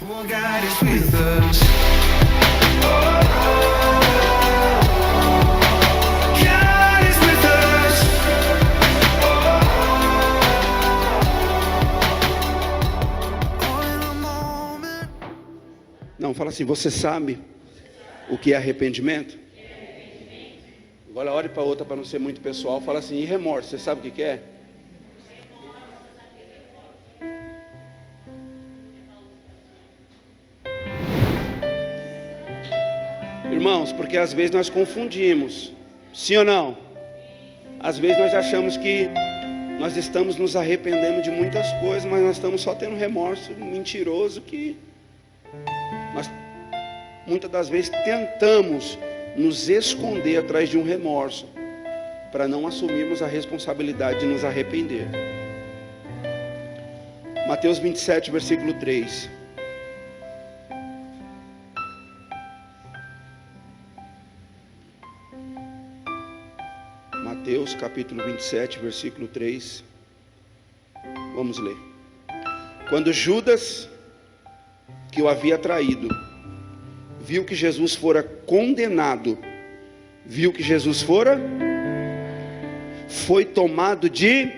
God is with us. God is with us. Não, fala assim, você sabe o que é arrependimento? Agora olhe para outra para não ser muito pessoal. Fala assim, e remorso, você sabe o que é? Irmãos, porque às vezes nós confundimos, sim ou não? Às vezes nós achamos que nós estamos nos arrependendo de muitas coisas, mas nós estamos só tendo remorso mentiroso que nós muitas das vezes tentamos nos esconder atrás de um remorso para não assumirmos a responsabilidade de nos arrepender. Mateus 27, versículo 3. Mateus capítulo 27, versículo 3. Vamos ler. Quando Judas, que o havia traído, viu que Jesus fora condenado, foi tomado de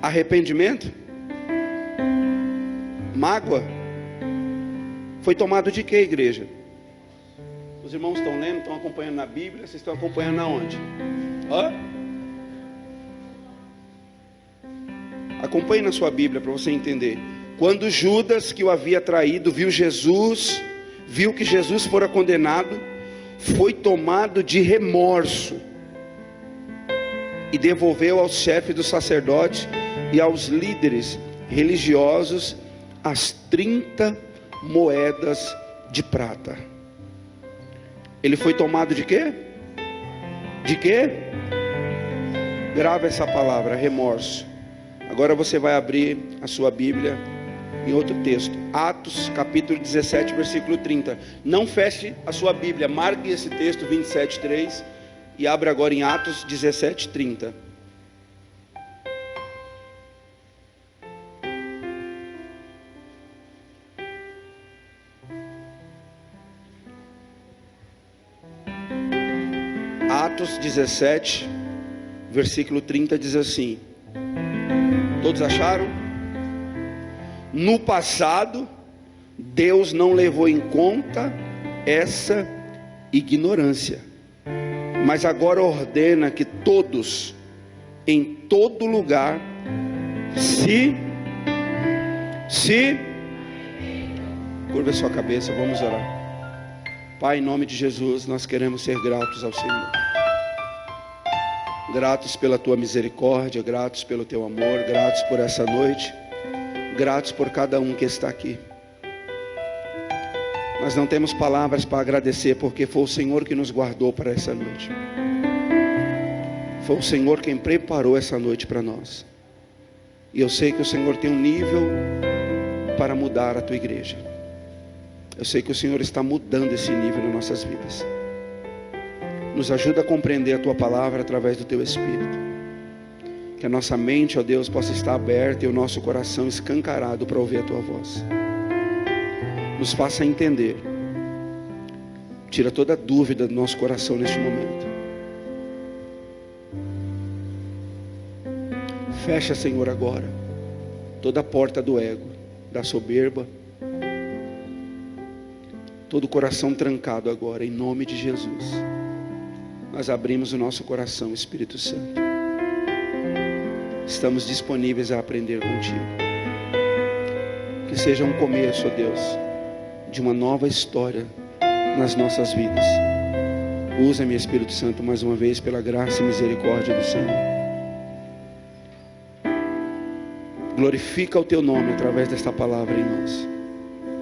arrependimento, mágoa. Foi tomado de quê, igreja? Os irmãos estão lendo, estão acompanhando na Bíblia, vocês estão acompanhando na onde? Acompanhe na sua Bíblia para você entender. Quando Judas, que o havia traído, viu que Jesus fora condenado, foi tomado de remorso e devolveu ao chefe dos sacerdotes e aos líderes religiosos as 30 moedas de prata. Ele foi tomado de quê? De quê? Grava essa palavra, remorso. Agora você vai abrir a sua Bíblia em outro texto, Atos capítulo 17, versículo 30. Não feche a sua Bíblia, marque esse texto 27:3 e abra agora em Atos 17:30. Atos 17, versículo 30 diz assim. Todos acharam? No passado, Deus não levou em conta essa ignorância, mas agora ordena que todos, em todo lugar, curva a sua cabeça, vamos orar. Pai, em nome de Jesus, nós queremos ser gratos ao Senhor. Gratos pela tua misericórdia, gratos pelo teu amor, gratos por essa noite, gratos por cada um que está aqui. Nós não temos palavras para agradecer, porque foi o Senhor que nos guardou para essa noite. Foi o Senhor quem preparou essa noite para nós. E eu sei que o Senhor tem um nível para mudar a tua igreja. Eu sei que o Senhor está mudando esse nível nas nossas vidas. Nos ajuda a compreender a tua palavra através do teu Espírito. Que a nossa mente, ó Deus, possa estar aberta e o nosso coração escancarado para ouvir a tua voz. Nos faça entender. Tira toda dúvida do nosso coração neste momento. Fecha, Senhor, agora toda a porta do ego, da soberba, todo o coração trancado agora, em nome de Jesus. Nós abrimos o nosso coração, Espírito Santo. Estamos disponíveis a aprender contigo. Que seja um começo, ó Deus, de uma nova história nas nossas vidas. Usa-me, Espírito Santo, mais uma vez, pela graça e misericórdia do Senhor. Glorifica o teu nome através desta palavra em nós.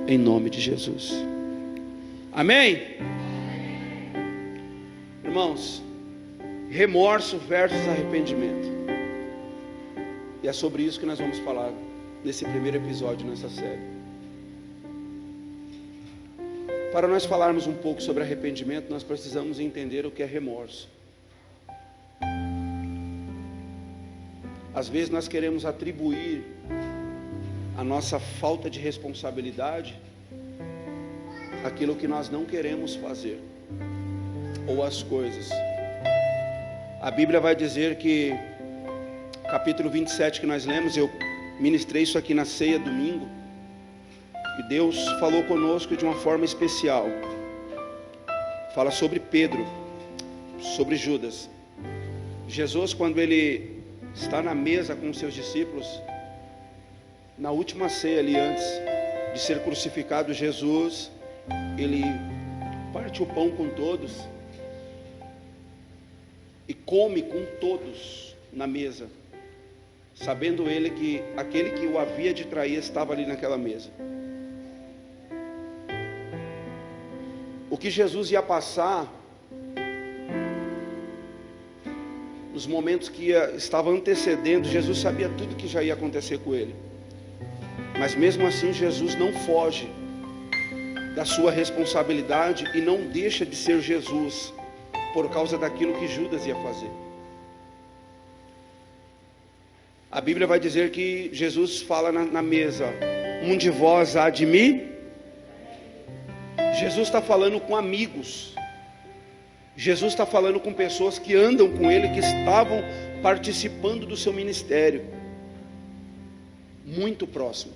Em nome de Jesus. Amém? Irmãos, remorso versus arrependimento. E é sobre isso que nós vamos falar nesse primeiro episódio, nessa série. Para nós falarmos um pouco sobre arrependimento, nós precisamos entender o que é remorso. Às vezes nós queremos atribuir a nossa falta de responsabilidade, aquilo que nós não queremos fazer, ou as coisas. A Bíblia vai dizer que, capítulo 27 que nós lemos, eu ministrei isso aqui na ceia domingo, e Deus falou conosco de uma forma especial. Fala sobre Pedro, sobre Judas. Jesus, quando ele está na mesa com os seus discípulos, na última ceia ali, antes de ser crucificado, Jesus, ele parte o pão com todos e come com todos na mesa, sabendo ele que aquele que o havia de trair estava ali naquela mesa. O que Jesus ia passar, nos momentos que estava antecedendo, Jesus sabia tudo que já ia acontecer com ele. Mas mesmo assim Jesus não foge da sua responsabilidade e não deixa de ser Jesus por causa daquilo que Judas ia fazer. A Bíblia vai dizer que Jesus fala na mesa: um de vós há de me. Jesus está falando com amigos. Jesus está falando com pessoas que andam com ele, que estavam participando do seu ministério, muito próximo.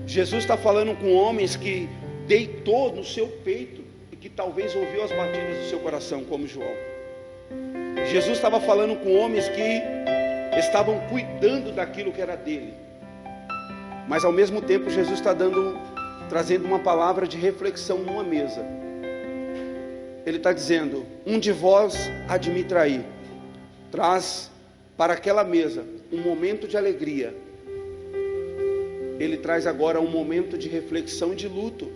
Jesus está falando com homens que deitou no seu peito e que talvez ouviu as batidas do seu coração, como João. Jesus estava falando com homens que estavam cuidando daquilo que era dele. Mas ao mesmo tempo Jesus está trazendo uma palavra de reflexão numa mesa. Ele está dizendo: um de vós há de me trair. Traz para aquela mesa um momento de alegria. Ele traz agora um momento de reflexão e de luto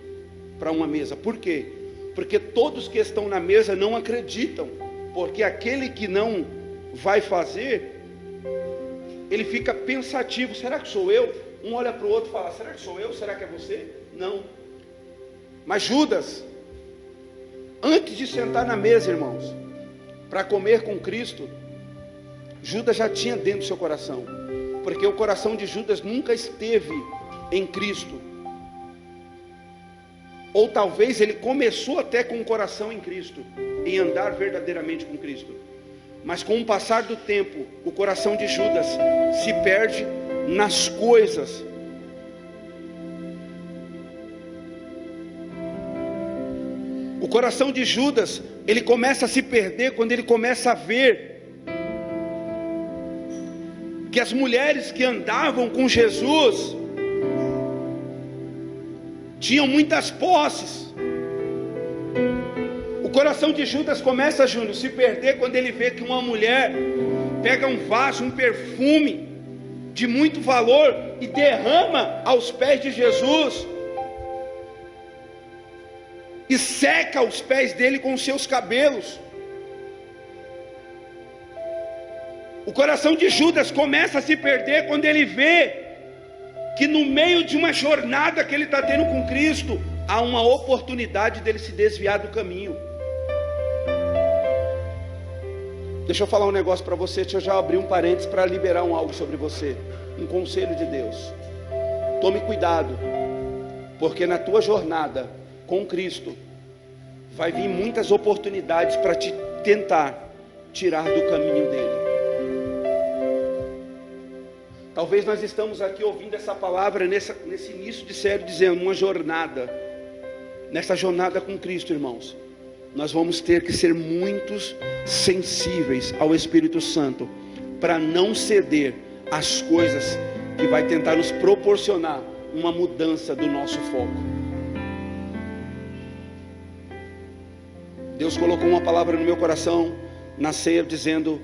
para uma mesa. Por quê? Porque todos que estão na mesa não acreditam. Porque aquele que não vai fazer, ele fica pensativo: será que sou eu? Um olha para o outro e fala: será que sou eu? Será que é você? Não. Mas Judas, antes de sentar na mesa, irmãos, para comer com Cristo, Judas já tinha dentro do seu coração, porque o coração de Judas nunca esteve em Cristo. Ou talvez ele começou até com o coração em Cristo, em andar verdadeiramente com Cristo. Mas com o passar do tempo, o coração de Judas se perde nas coisas. O coração de Judas, ele começa a se perder quando ele começa a ver que as mulheres que andavam com Jesus tinham muitas posses. O coração de Judas começa, Júnior, se perder quando ele vê que uma mulher pega um vaso, um perfume de muito valor e derrama aos pés de Jesus e seca os pés dele com seus cabelos. O coração de Judas começa a se perder quando ele vê que no meio de uma jornada que ele está tendo com Cristo, há uma oportunidade dele se desviar do caminho. Deixa eu falar um negócio para você. Deixa eu já abrir um parênteses para liberar algo sobre você. Um conselho de Deus: tome cuidado, porque na tua jornada com Cristo vai vir muitas oportunidades para te tentar tirar do caminho dele. Talvez nós estamos aqui ouvindo essa palavra nesse início de série, dizendo uma jornada. Nessa jornada com Cristo, irmãos, nós vamos ter que ser muito sensíveis ao Espírito Santo, para não ceder às coisas que vai tentar nos proporcionar uma mudança do nosso foco. Deus colocou uma palavra no meu coração na ceia, dizendo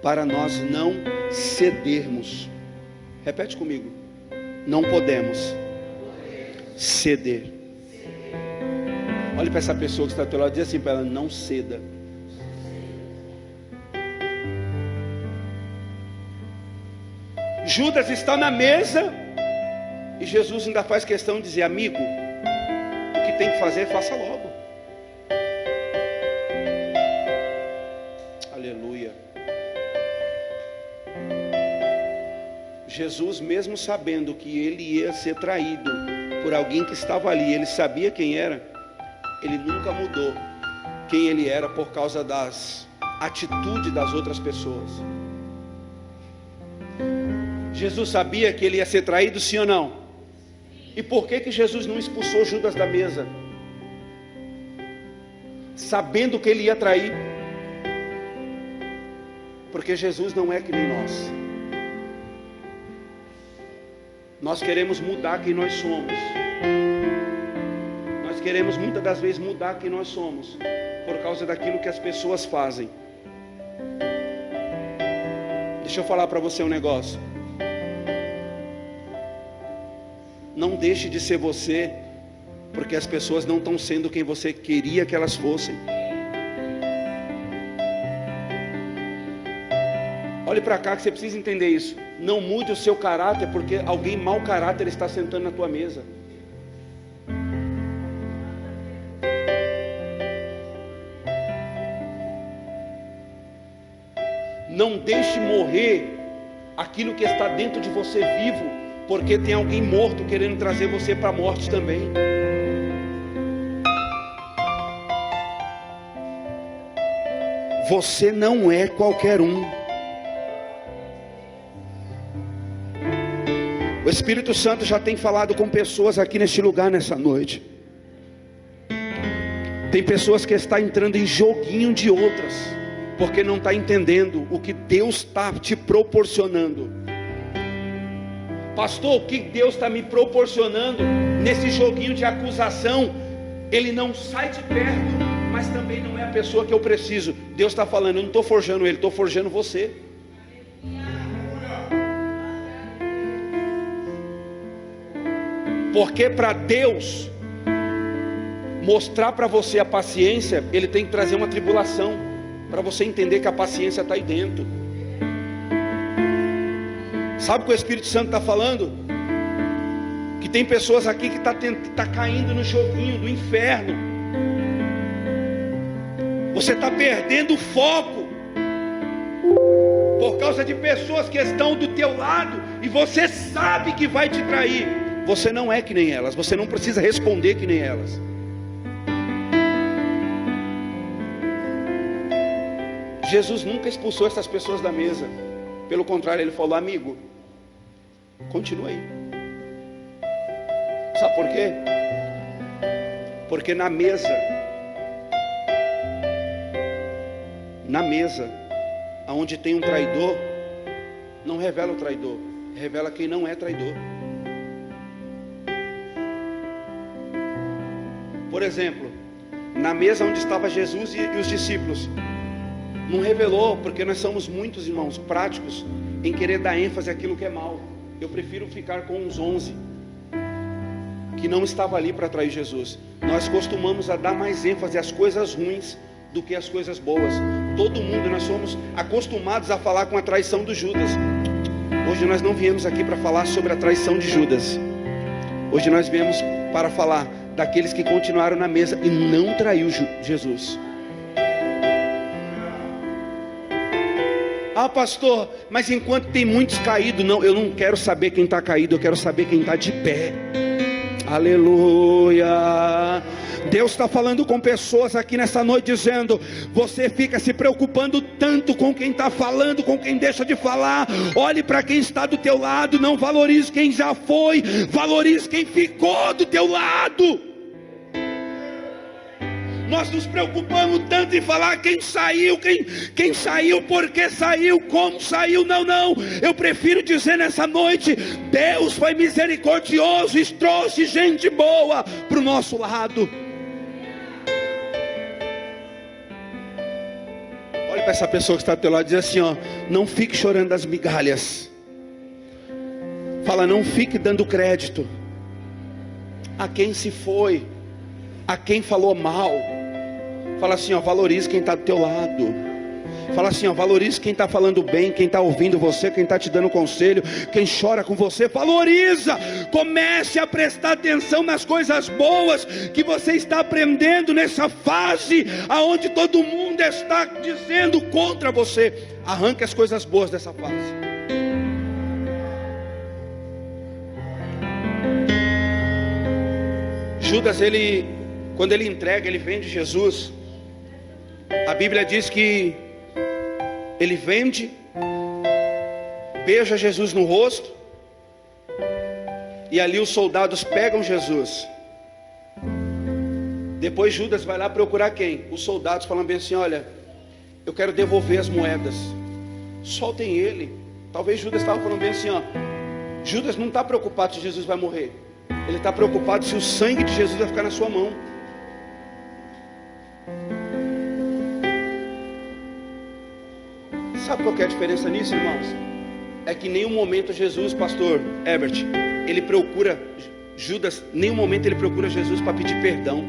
para nós não cedermos. Repete comigo: não podemos ceder. Olhe para essa pessoa que está do teu lado e diz assim para ela: não ceda. Judas está na mesa e Jesus ainda faz questão de dizer: amigo, o que tem que fazer, faça logo. Aleluia. Jesus, mesmo sabendo que ele ia ser traído por alguém que estava ali, ele sabia quem era, ele nunca mudou quem ele era por causa das atitudes das outras pessoas. Jesus sabia que ele ia ser traído, sim ou não? E por que Jesus não expulsou Judas da mesa? Sabendo que ele ia trair. Porque Jesus não é que nem nós. Nós queremos mudar quem nós somos. Nós queremos muitas das vezes mudar quem nós somos por causa daquilo que as pessoas fazem. Deixa eu falar para você um negócio. Não deixe de ser você, porque as pessoas não estão sendo quem você queria que elas fossem. Olhe para cá que você precisa entender isso. Não mude o seu caráter, porque alguém mau caráter está sentando na tua mesa. Não deixe morrer aquilo que está dentro de você vivo, porque tem alguém morto querendo trazer você para a morte também. Você não é qualquer um. O Espírito Santo já tem falado com pessoas aqui neste lugar nessa noite. Tem pessoas que estão entrando em joguinho de outras, porque não está entendendo o que Deus está te proporcionando. Pastor, o que Deus está me proporcionando nesse joguinho de acusação? Ele não sai de perto, mas também não é a pessoa que eu preciso. Deus está falando, eu não estou forjando ele, estou forjando você. Porque para Deus mostrar para você a paciência, Ele tem que trazer uma tribulação, para você entender que a paciência está aí dentro. Sabe o que o Espírito Santo está falando? Que tem pessoas aqui que tá caindo no joguinho do inferno. Você está perdendo o foco por causa de pessoas que estão do teu lado e você sabe que vai te trair. Você não é que nem elas, você não precisa responder que nem elas. Jesus nunca expulsou essas pessoas da mesa. Pelo contrário, ele falou, amigo, continua aí. Sabe por quê? Porque na mesa, onde tem um traidor, não revela o traidor, revela quem não é traidor. Por exemplo, na mesa onde estava Jesus e os discípulos, não revelou, porque nós somos muitos irmãos práticos em querer dar ênfase àquilo que é mal. Eu prefiro ficar com uns 11 que não estavam ali para trair Jesus. Nós costumamos a dar mais ênfase às coisas ruins do que às coisas boas. Todo mundo, nós somos acostumados a falar com a traição do Judas. Hoje nós não viemos aqui para falar sobre a traição de Judas. Hoje nós viemos para falar daqueles que continuaram na mesa e não traiu Jesus. Ah, pastor, mas enquanto tem muitos caídos, não, eu não quero saber quem está caído, eu quero saber quem está de pé. Aleluia. Deus está falando com pessoas aqui nessa noite dizendo, você fica se preocupando tanto com quem está falando, com quem deixa de falar. Olhe para quem está do teu lado, não valorize quem já foi, valorize quem ficou do teu lado. Nós nos preocupamos tanto em falar quem saiu, quem saiu, porque saiu, como saiu. Não, eu prefiro dizer nessa noite, Deus foi misericordioso e trouxe gente boa para o nosso lado. Olha para essa pessoa que está do teu lado e diz assim, ó, não fique chorando das migalhas. Fala, não fique dando crédito a quem se foi, a quem falou mal. Fala assim, ó, valorize quem está do teu lado. Fala assim, ó, valorize quem está falando bem, quem está ouvindo você, quem está te dando conselho, quem chora com você. Valoriza, comece a prestar atenção nas coisas boas que você está aprendendo nessa fase aonde todo mundo está dizendo contra você. Arranque as coisas boas dessa fase. Judas, quando ele entrega, ele vende Jesus. A Bíblia diz que ele vende, beija Jesus no rosto, e ali os soldados pegam Jesus. Depois Judas vai lá procurar quem? Os soldados, falando bem assim: olha, eu quero devolver as moedas, soltem ele. Talvez Judas estava falando bem assim, ó, Judas não está preocupado se Jesus vai morrer, ele está preocupado se o sangue de Jesus vai ficar na sua mão. Sabe qual que é a diferença nisso, irmãos? É que em nenhum momento Jesus, pastor Herbert, ele procura, Judas, em nenhum momento ele procura Jesus para pedir perdão.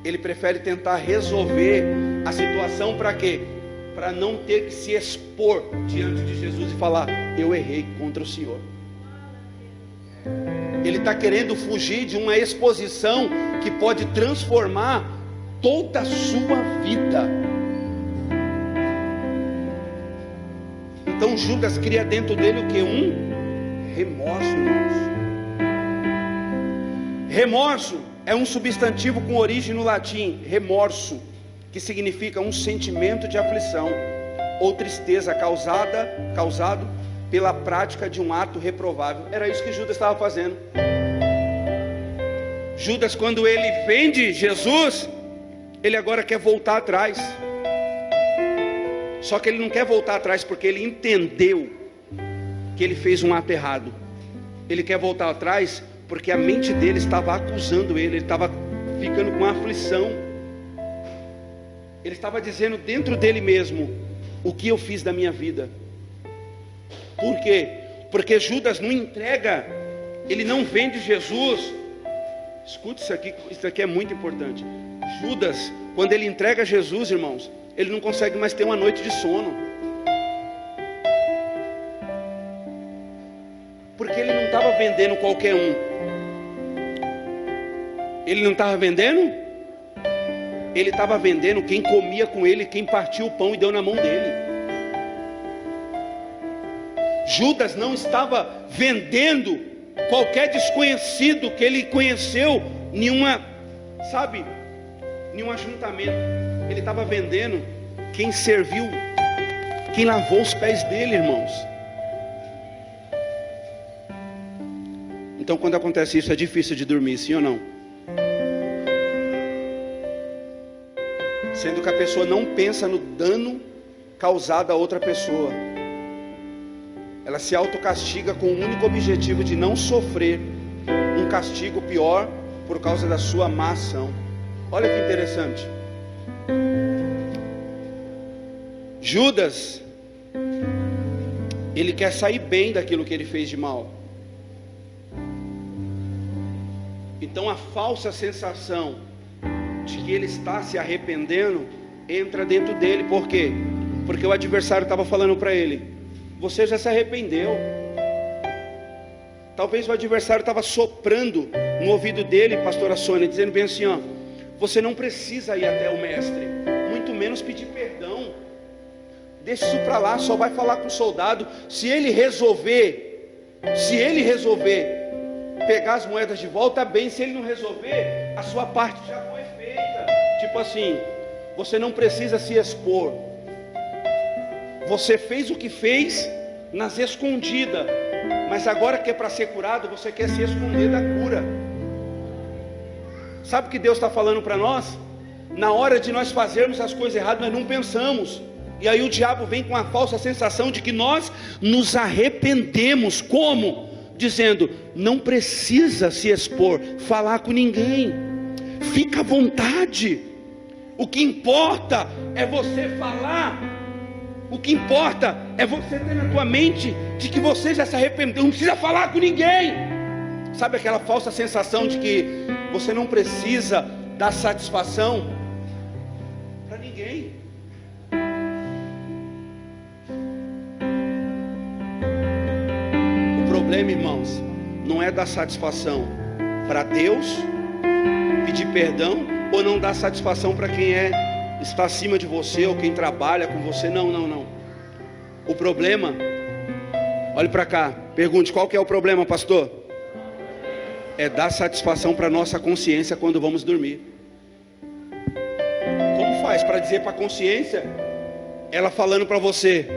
Ele prefere tentar resolver a situação para quê? Para não ter que se expor diante de Jesus e falar: eu errei contra o Senhor. Ele está querendo fugir de uma exposição que pode transformar toda a sua vida. Então Judas cria dentro dele o que? Um remorso, irmãos. Remorso é um substantivo com origem no latim, remorso, que significa um sentimento de aflição ou tristeza causado pela prática de um ato reprovável. Era isso que Judas estava fazendo. Judas, quando ele vende Jesus, ele agora quer voltar atrás. Só que ele não quer voltar atrás porque ele entendeu que ele fez um ato errado. Ele quer voltar atrás porque a mente dele estava acusando ele estava ficando com aflição. Ele estava dizendo dentro dele mesmo: o que eu fiz da minha vida? Por quê? Porque Judas não entrega, ele não vende Jesus. Escute isso aqui é muito importante. Judas, quando ele entrega Jesus, irmãos, ele não consegue mais ter uma noite de sono, porque ele não estava vendendo qualquer um. Ele não estava vendendo, ele estava vendendo quem comia com ele, quem partiu o pão e deu na mão dele. Judas não estava vendendo qualquer desconhecido que ele conheceu, nenhum ajuntamento. Ele estava vendendo quem serviu, quem lavou os pés dele, irmãos. Então quando acontece isso é difícil de dormir, sim ou não? Sendo que a pessoa não pensa no dano causado a outra pessoa. Ela se autocastiga com o único objetivo de não sofrer um castigo pior por causa da sua má ação. Olha que interessante. Judas, ele quer sair bem daquilo que ele fez de mal. Então a falsa sensação de que ele está se arrependendo entra dentro dele. Por quê? Porque o adversário estava falando para ele: você já se arrependeu. Talvez o adversário estava soprando no ouvido dele, pastora Sônia, dizendo bem assim, ó: você não precisa ir até o mestre, muito menos pedir perdão. Deixa isso para lá, só vai falar com o soldado. Se ele resolver pegar as moedas de volta, bem. Se ele não resolver, a sua parte já foi feita. Tipo assim, você não precisa se expor. Você fez o que fez nas escondidas, mas agora que é para ser curado, você quer se esconder da cura. Sabe o que Deus está falando para nós? Na hora de nós fazermos as coisas erradas, nós não pensamos. E aí o diabo vem com a falsa sensação de que nós nos arrependemos. Como? Dizendo: não precisa se expor, falar com ninguém, fica à vontade. O que importa é você falar. O que importa é você ter na tua mente de que você já se arrependeu, não precisa falar com ninguém. Sabe aquela falsa sensação de que você não precisa dar satisfação para ninguém? O problema, irmãos, não é dar satisfação para Deus, pedir perdão, ou não dar satisfação para quem está acima de você, ou quem trabalha com você. Não. O problema, olhe para cá, pergunte: qual que é o problema, pastor? é dar satisfação para nossa consciência quando vamos dormir. Como faz para dizer para a consciência, ela falando para você,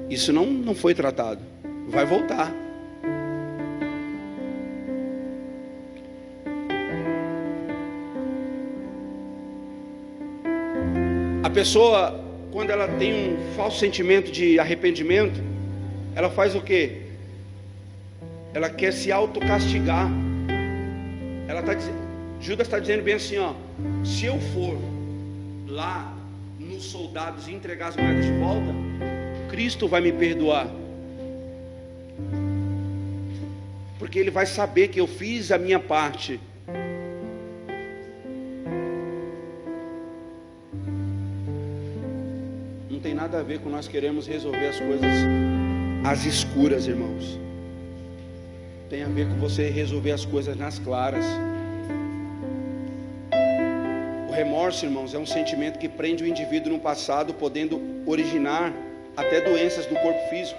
isso não foi tratado, vai voltar. A pessoa, quando ela tem um falso sentimento de arrependimento, ela faz o quê? Ela quer se autocastigar. Judas está dizendo bem assim, ó, se eu for lá nos soldados e entregar as moedas de volta, Cristo vai me perdoar, porque Ele vai saber que eu fiz a minha parte. Não tem nada a ver com nós queremos resolver as coisas às escuras, irmãos. Tem a ver com você resolver as coisas nas claras. O remorso, irmãos, é um sentimento que prende o indivíduo no passado, podendo originar até doenças do corpo físico.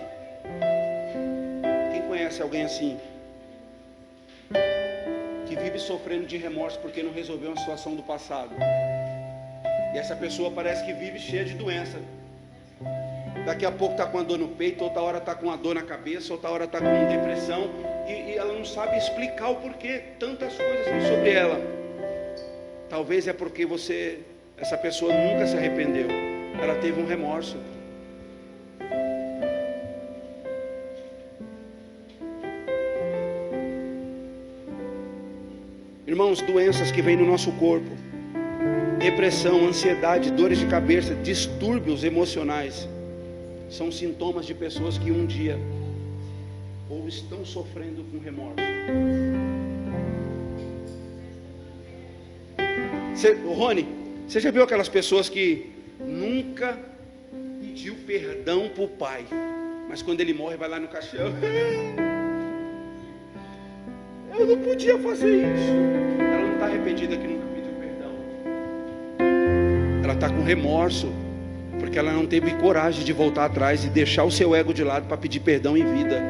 Quem conhece alguém assim? Que vive sofrendo de remorso porque não resolveu uma situação do passado. E essa pessoa parece que vive cheia de doença. Daqui a pouco está com uma dor no peito, outra hora está com uma dor na cabeça, outra hora está com depressão, e ela não sabe explicar o porquê. Tantas coisas são sobre ela. Talvez é porque essa pessoa nunca se arrependeu. Ela teve um remorso. Irmãos, doenças que vêm no nosso corpo, depressão, ansiedade, dores de cabeça, distúrbios emocionais, são sintomas de pessoas que um dia ou estão sofrendo com remorso. Rony, você já viu aquelas pessoas que nunca pediu perdão para o pai, mas quando ele morre vai lá no caixão, eu não podia fazer isso. Ela não está arrependida que nunca pediu perdão. Ela está com remorso porque ela não teve coragem de voltar atrás e deixar o seu ego de lado para pedir perdão em vida.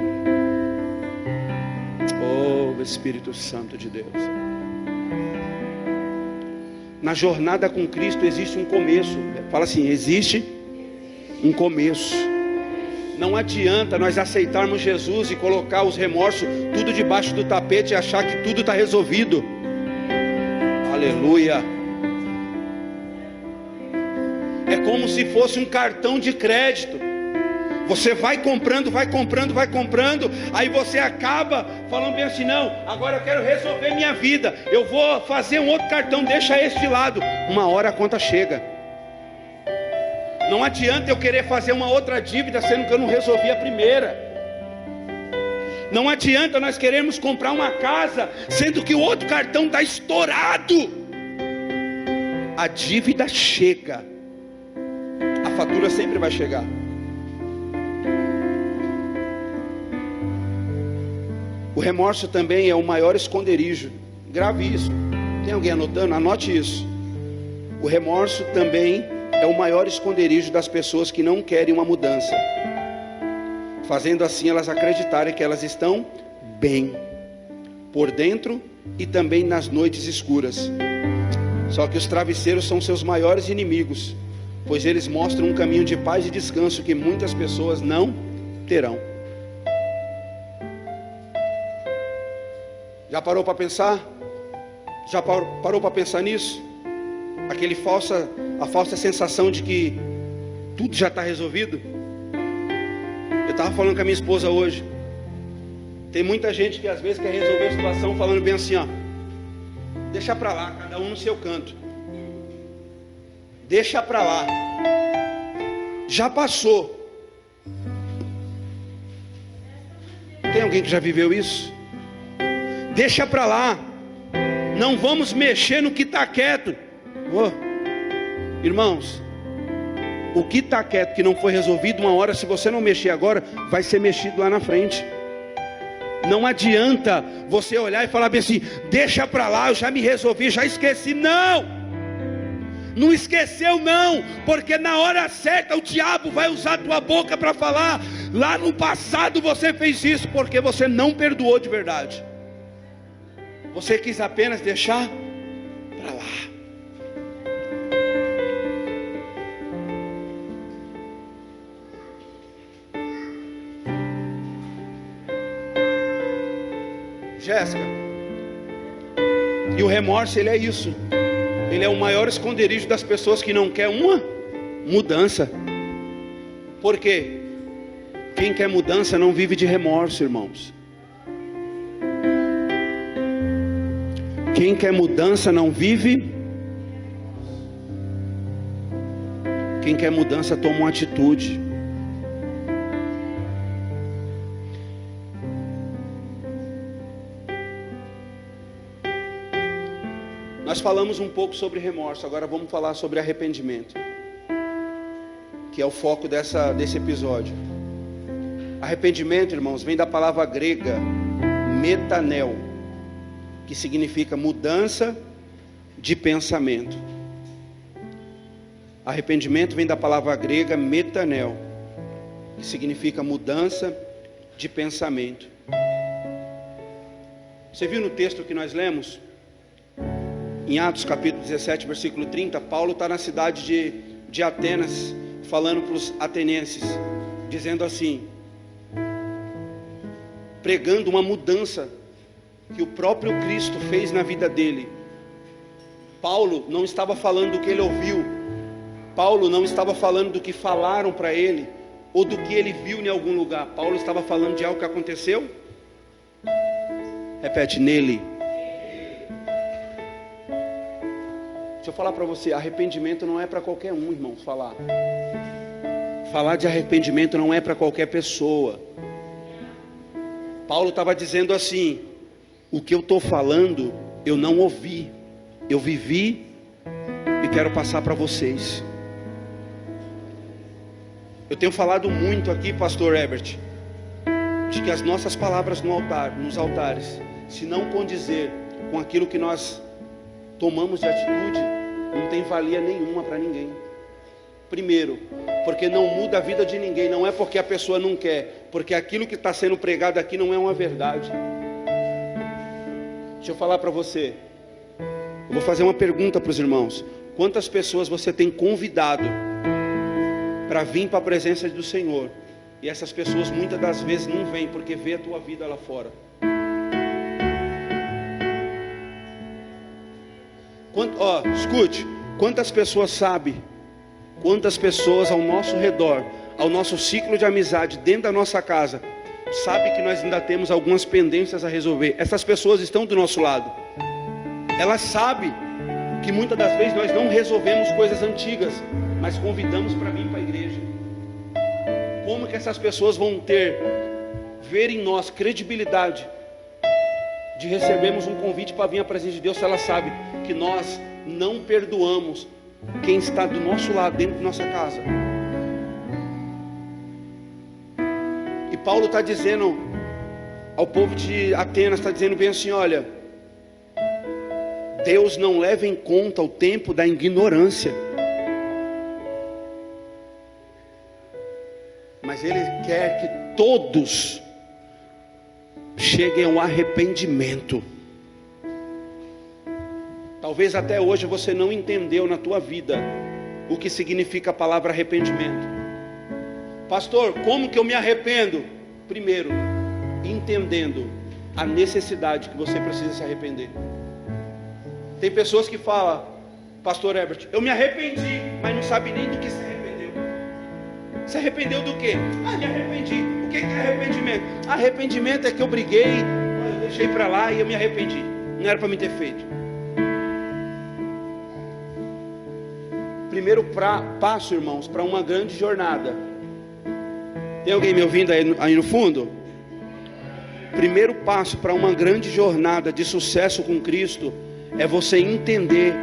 Oh, Espírito Santo de Deus. Na jornada com Cristo existe um começo. Fala assim, existe um começo. Não adianta nós aceitarmos Jesus e colocar os remorsos tudo debaixo do tapete e achar que tudo está resolvido. Aleluia. É como se fosse um cartão de crédito. Você vai comprando, aí você acaba falando bem assim, não, agora eu quero resolver minha vida, eu vou fazer um outro cartão, deixa esse de lado. Uma hora a conta chega. Não adianta eu querer fazer uma outra dívida, sendo que eu não resolvi a primeira. Não adianta nós queremos comprar uma casa, sendo que o outro cartão está estourado. A dívida chega, a fatura sempre vai chegar. O remorso também é o maior esconderijo. Grave isso. Tem alguém anotando? Anote isso. O remorso também é o maior esconderijo das pessoas que não querem uma mudança, fazendo assim elas acreditarem que elas estão bem por dentro e também nas noites escuras. Só que os travesseiros são seus maiores inimigos, pois eles mostram um caminho de paz e descanso que muitas pessoas não terão. Já parou para pensar? Já parou para pensar nisso? A falsa sensação de que tudo já está resolvido. Eu estava falando com a minha esposa hoje. Tem muita gente que às vezes quer resolver a situação falando bem assim, ó, deixa para lá, cada um no seu canto. Deixa para lá. Já passou. Tem alguém que já viveu isso? Deixa para lá. Não vamos mexer no que está quieto. Oh, irmãos, o que está quieto, que não foi resolvido, uma hora, se você não mexer agora, vai ser mexido lá na frente. Não adianta você olhar e falar bem assim, deixa para lá, eu já me resolvi, já esqueci. Não! Não esqueceu não, porque na hora certa o diabo vai usar a tua boca para falar: lá no passado você fez isso, porque você não perdoou de verdade. Você quis apenas deixar para lá. Jéssica, e o remorso, ele é isso. Ele é o maior esconderijo das pessoas que não quer uma mudança. Por quê? Quem quer mudança não vive de remorso, irmãos. Quem quer mudança não vive. Quem quer mudança toma uma atitude. Nós falamos um pouco sobre remorso, agora vamos falar sobre arrependimento, que é o foco desse episódio. Arrependimento, irmãos, vem da palavra grega metanel, que significa mudança de pensamento. Arrependimento vem da palavra grega metanel, que significa mudança de pensamento. Você viu no texto que nós lemos? Em Atos capítulo 17, versículo 30, Paulo está na cidade de Atenas, falando para os atenenses, dizendo assim, pregando uma mudança que o próprio Cristo fez na vida dele. Paulo não estava falando do que ele ouviu, Paulo não estava falando do que falaram para ele, ou do que ele viu em algum lugar. Paulo estava falando de algo que aconteceu. Repete, nele. Deixa eu falar para você, arrependimento não é para qualquer um, irmãos, falar. Falar de arrependimento não é para qualquer pessoa. Paulo estava dizendo assim, o que eu estou falando, eu não ouvi, eu vivi e quero passar para vocês. Eu tenho falado muito aqui, pastor Herbert, de que as nossas palavras nos altares, se não condizer com aquilo que nós tomamos de atitude, não tem valia nenhuma para ninguém. Primeiro, porque não muda a vida de ninguém. Não é porque a pessoa não quer, porque aquilo que está sendo pregado aqui não é uma verdade. Deixa eu falar para você. Eu vou fazer uma pergunta para os irmãos. Quantas pessoas você tem convidado para vir para a presença do Senhor? E essas pessoas muitas das vezes não vêm, porque vê a tua vida lá fora. Escute, quantas pessoas sabem, quantas pessoas ao nosso redor, ao nosso ciclo de amizade, dentro da nossa casa, sabe que nós ainda temos algumas pendências a resolver. Essas pessoas estão do nosso lado. Elas sabem que muitas das vezes nós não resolvemos coisas antigas, mas convidamos para vir para a igreja. Como que essas pessoas vão ver em nós credibilidade de recebermos um convite para vir à presença de Deus, se ela sabe que nós não perdoamos quem está do nosso lado, dentro de nossa casa? E Paulo está dizendo ao povo de Atenas, está dizendo bem assim, olha, Deus não leva em conta o tempo da ignorância, mas Ele quer que todos cheguem ao arrependimento. Talvez até hoje você não entendeu na tua vida o que significa a palavra arrependimento. Pastor, como que eu me arrependo? Primeiro, entendendo a necessidade que você precisa se arrepender. Tem pessoas que falam, pastor Herbert, eu me arrependi, mas não sabe nem do que se arrependeu. Se arrependeu do quê? Me arrependi. O que é arrependimento? Arrependimento é que eu briguei, eu deixei para lá e eu me arrependi. Não era para me ter feito. Primeiro passo, irmãos, para uma grande jornada. Tem alguém me ouvindo aí no fundo? Primeiro passo para uma grande jornada de sucesso com Cristo é você entender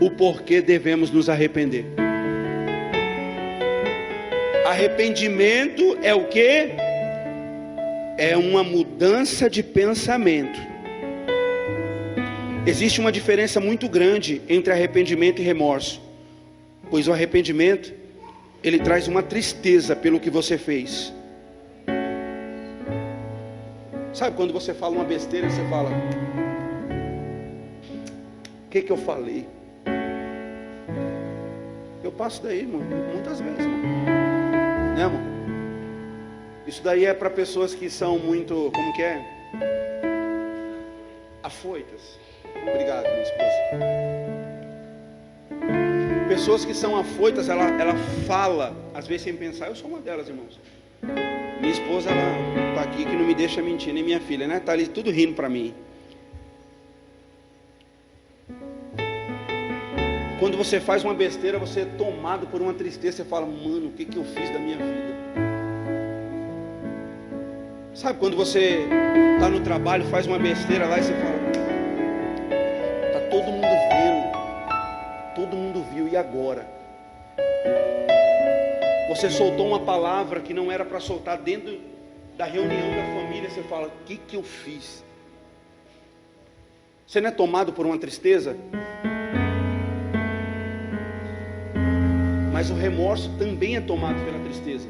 o porquê devemos nos arrepender. Arrependimento é o quê? É uma mudança de pensamento. Existe uma diferença muito grande entre arrependimento e remorso. Pois o arrependimento, ele traz uma tristeza pelo que você fez. Sabe quando você fala uma besteira, você fala: o que eu falei? Eu passo daí, irmão, muitas vezes, irmão. Né, irmão? Isso daí é para pessoas que são muito, como que é? Afoitas. Obrigado, minha esposa. Pessoas que são afoitas, ela fala, às vezes sem pensar. Eu sou uma delas, irmãos. Minha esposa, ela está aqui que não me deixa mentir, nem minha filha, né? Está ali tudo rindo para mim. Quando você faz uma besteira, você é tomado por uma tristeza. Você fala: mano, o que eu fiz da minha vida? Sabe quando você está no trabalho, faz uma besteira lá e você fala: está todo mundo vendo, todo mundo viu, e agora? Você soltou uma palavra que não era para soltar dentro da reunião da família. Você fala: o que eu fiz? Você não é tomado por uma tristeza? Mas o remorso também é tomado pela tristeza,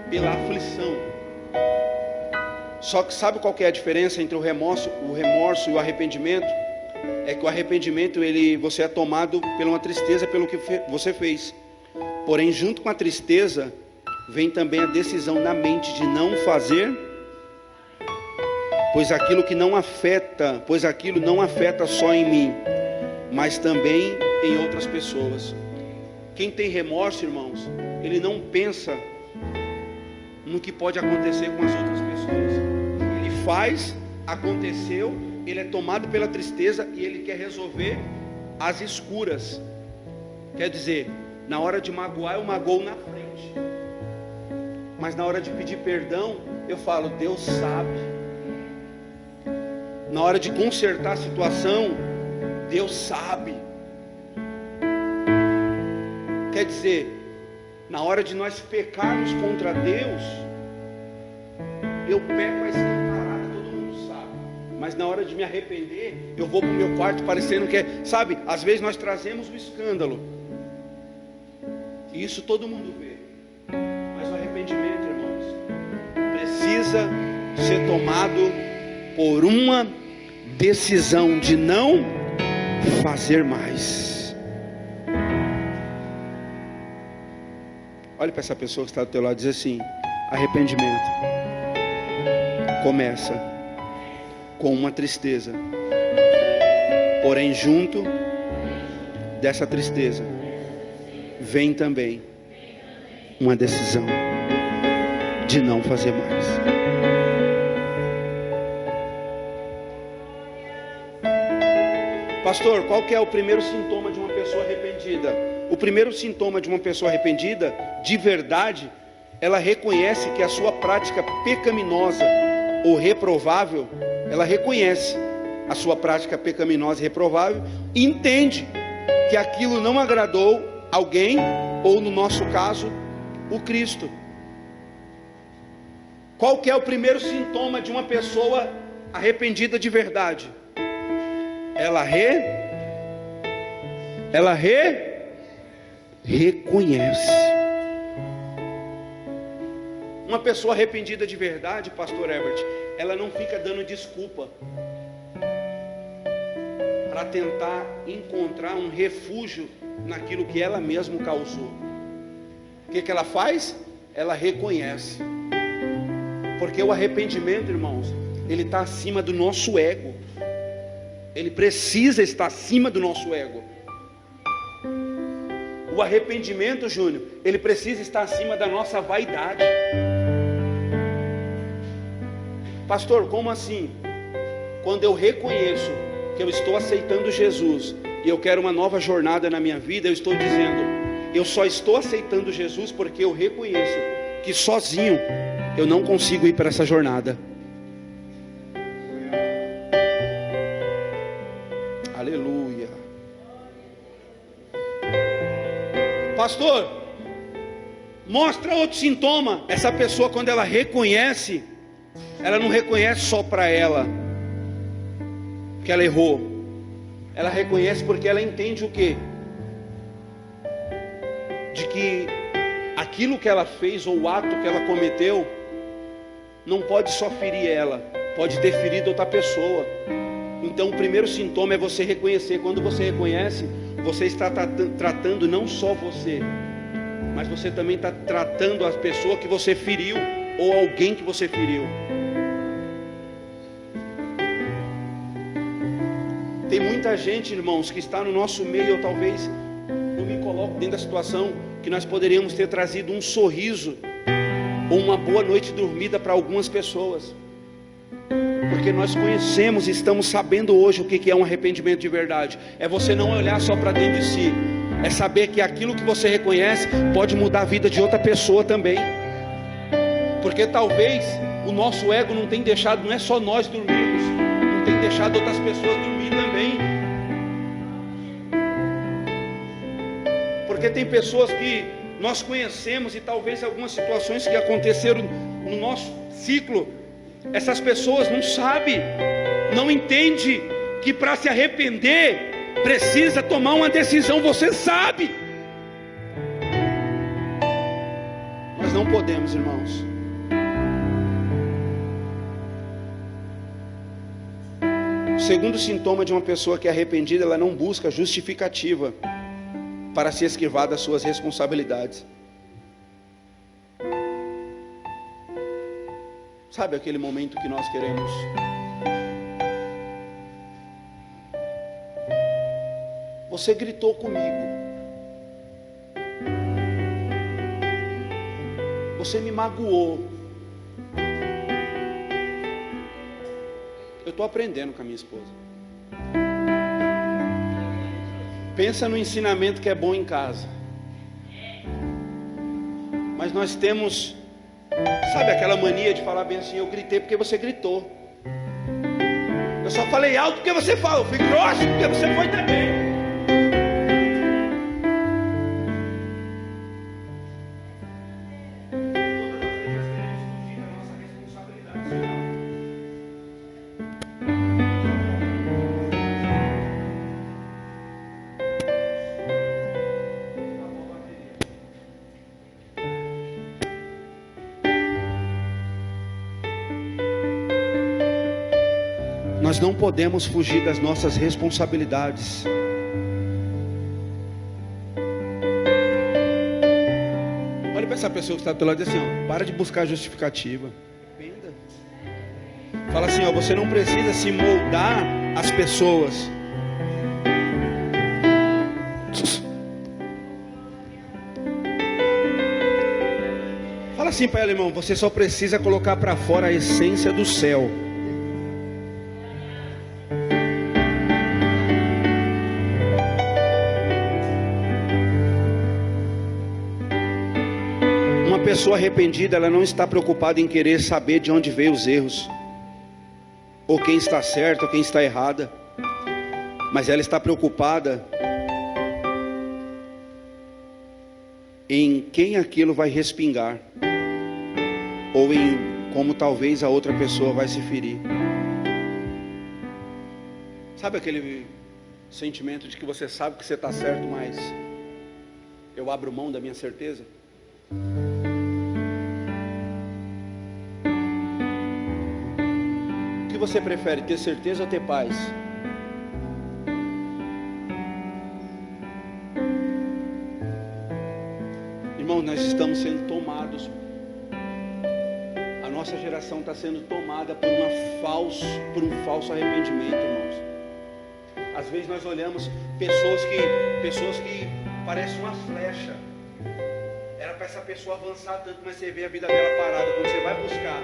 pela aflição. Só que sabe qual que é a diferença entre o remorso e o arrependimento? É que o arrependimento, você é tomado pela uma tristeza pelo que você fez. Porém, junto com a tristeza, vem também a decisão na mente de não fazer, pois aquilo não afeta só em mim, mas também em outras pessoas. Quem tem remorso, irmãos, ele não pensa no que pode acontecer com as outras pessoas. Ele faz, aconteceu, ele é tomado pela tristeza e ele quer resolver às escuras. Quer dizer, na hora de magoar, eu magoo na frente, mas na hora de pedir perdão, eu falo: Deus sabe. Na hora de consertar a situação, Deus sabe. Quer dizer, na hora de nós pecarmos contra Deus, eu peco a escancarada, todo mundo sabe. Mas na hora de me arrepender, eu vou para o meu quarto parecendo que é, sabe, às vezes nós trazemos o escândalo, e isso todo mundo vê. Mas o arrependimento, irmãos, precisa ser tomado por uma decisão de não fazer mais. Olha para essa pessoa que está do teu lado e diz assim: arrependimento começa com uma tristeza, porém junto dessa tristeza vem também uma decisão de não fazer mais. Pastor, qual que é o primeiro sintoma de uma pessoa arrependida? O primeiro sintoma de uma pessoa arrependida, de verdade, ela reconhece que a sua prática pecaminosa ou reprovável, ela reconhece a sua prática pecaminosa e reprovável, e entende que aquilo não agradou alguém, ou no nosso caso, o Cristo. Qual que é o primeiro sintoma de uma pessoa arrependida de verdade? Ela reconhece. Uma pessoa arrependida de verdade, pastor Herbert, ela não fica dando desculpa para tentar encontrar um refúgio naquilo que ela mesma causou. O que ela faz? Ela reconhece. Porque o arrependimento, irmãos, ele está acima do nosso ego. Ele precisa estar acima do nosso ego. O arrependimento, Júnior, ele precisa estar acima da nossa vaidade. Pastor, como assim? Quando eu reconheço que eu estou aceitando Jesus e eu quero uma nova jornada na minha vida, eu estou dizendo: eu só estou aceitando Jesus porque eu reconheço que sozinho eu não consigo ir para essa jornada. Aleluia. Pastor, mostra outro sintoma. Essa pessoa, quando ela reconhece, ela não reconhece só para ela que ela errou. Ela reconhece porque ela entende o quê? de que aquilo que ela fez ou o ato que ela cometeu não pode só ferir ela, pode ter ferido outra pessoa. Então o primeiro sintoma é você reconhecer. Quando você reconhece, você está tratando não só você, mas você também está tratando a pessoa que você feriu ou alguém que você feriu. Tem muita gente, irmãos, que está no nosso meio. Eu talvez não me coloco dentro da situação que nós poderíamos ter trazido um sorriso ou uma boa noite dormida para algumas pessoas, porque nós conhecemos e estamos sabendo hoje o que é um arrependimento de verdade. É você não olhar só para dentro de si, é saber que aquilo que você reconhece pode mudar a vida de outra pessoa também. Porque talvez o nosso ego não tenha deixado, não é só nós dormirmos, não tem deixado outras pessoas dormir também. Porque tem pessoas que nós conhecemos e talvez algumas situações que aconteceram no nosso ciclo, essas pessoas não sabem, não entendem que para se arrepender precisa tomar uma decisão. Você sabe. Nós não podemos, irmãos. O segundo sintoma de uma pessoa que é arrependida, ela não busca justificativa para se esquivar das suas responsabilidades. Sabe aquele momento que nós queremos você gritou comigo, você me magoou. Eu estou aprendendo com a minha esposa. Pensa no ensinamento que é bom em casa. Mas nós temos, sabe, aquela mania de falar bem assim: eu gritei porque você gritou. Eu só falei alto porque você falou. Eu fui grosso porque você foi também. Nós não podemos fugir das nossas responsabilidades. Olha para essa pessoa que está do teu lado e diz assim: ó, para de buscar justificativa. Fala assim: ó, você não precisa se moldar às pessoas. Fala assim para ela, irmão: você só precisa colocar para fora a essência do céu. Uma pessoa arrependida, ela não está preocupada em querer saber de onde veio os erros, ou quem está certo, ou quem está errada, mas ela está preocupada em quem aquilo vai respingar, ou em como talvez a outra pessoa vai se ferir. Sabe aquele sentimento de que você sabe que você está certo, mas eu abro mão da minha certeza? O que você prefere, ter certeza ou ter paz? Irmão, nós estamos sendo tomados. A nossa geração está sendo tomada por um falso arrependimento, irmãos. Às vezes nós olhamos pessoas que parecem uma flecha. Era para essa pessoa avançar tanto, mas você vê a vida dela parada. Quando você vai buscar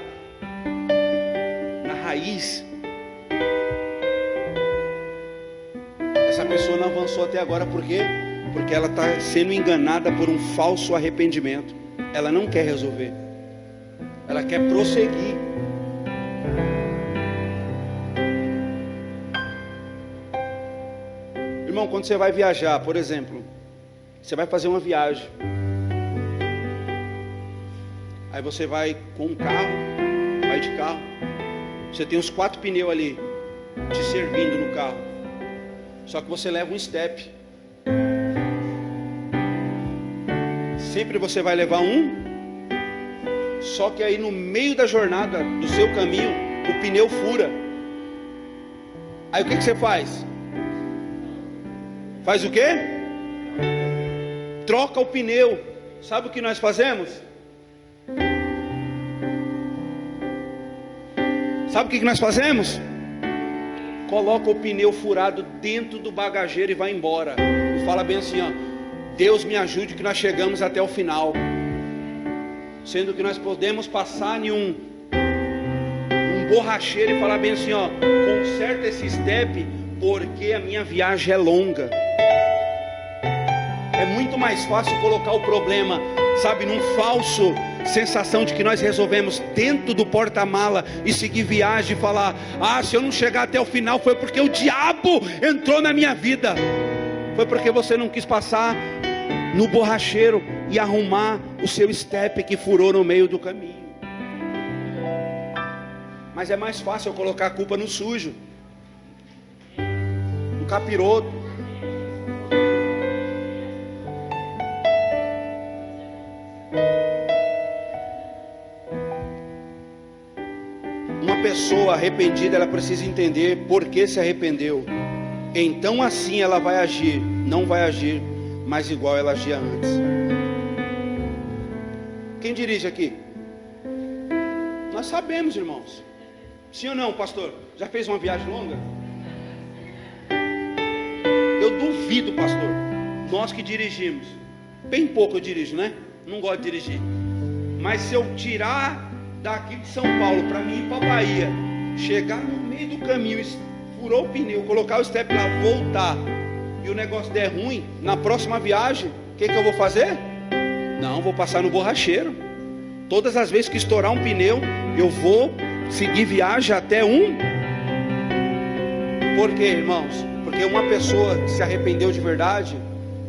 na raiz, essa pessoa não avançou até agora. Por quê? Porque ela está sendo enganada por um falso arrependimento. Ela não quer resolver, ela quer prosseguir. Irmão, quando você vai viajar, por exemplo, você vai fazer uma viagem, aí você vai com um carro, vai de carro, você tem os 4 pneus ali te servindo no carro, só que você leva um step. sempre você vai levar um. Só que aí no meio da jornada, do seu caminho, o pneu fura. Aí o que você faz? Faz o quê? Troca o pneu. Sabe o que nós fazemos? Sabe o que nós fazemos? Coloca o pneu furado dentro do bagageiro e vai embora. E fala bem assim, ó: Deus me ajude que nós chegamos até o final. Sendo que nós podemos passar em um borracheiro e falar bem assim, ó: conserta esse step, porque a minha viagem é longa. É muito mais fácil colocar o problema, sabe, num falso sensação de que nós resolvemos dentro do porta-mala e seguir viagem e falar: ah, se eu não chegar até o final foi porque o diabo entrou na minha vida. Foi porque você não quis passar no borracheiro e arrumar o seu step que furou no meio do caminho. Mas é mais fácil eu colocar a culpa no sujo, no capiroto. Uma pessoa arrependida, ela precisa entender por que se arrependeu. Então assim ela vai agir, não vai agir mais igual ela agia antes. Quem dirige aqui? Nós sabemos, irmãos. Sim ou não, pastor? Já fez uma viagem longa? Eu duvido, pastor. Nós que dirigimos, bem pouco eu dirijo, né? Não gosto de dirigir. Mas se eu tirar daqui de São Paulo para mim ir para Bahia, chegar no meio do caminho, furou o pneu, colocar o step lá, voltar, e o negócio der ruim, na próxima viagem, o que eu vou fazer? Não, vou passar no borracheiro. Todas as vezes que estourar um pneu, eu vou seguir viagem até um. Por quê, irmãos? Porque uma pessoa que se arrependeu de verdade,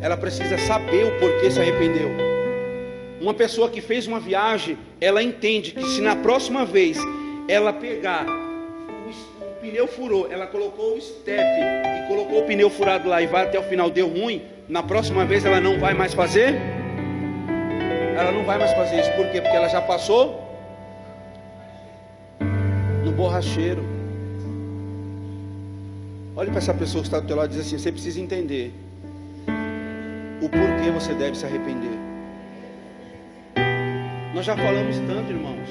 ela precisa saber o porquê se arrependeu. Uma pessoa que fez uma viagem, ela entende que se na próxima vez ela pegar, o pneu furou, ela colocou o step e colocou o pneu furado lá e vai até o final, deu ruim, na próxima vez ela não vai mais fazer? Ela não vai mais fazer isso. Por quê? Porque ela já passou no borracheiro. Olhe para essa pessoa que está do teu lado e diz assim: você precisa entender o porquê você deve se arrepender. Nós já falamos tanto, irmãos.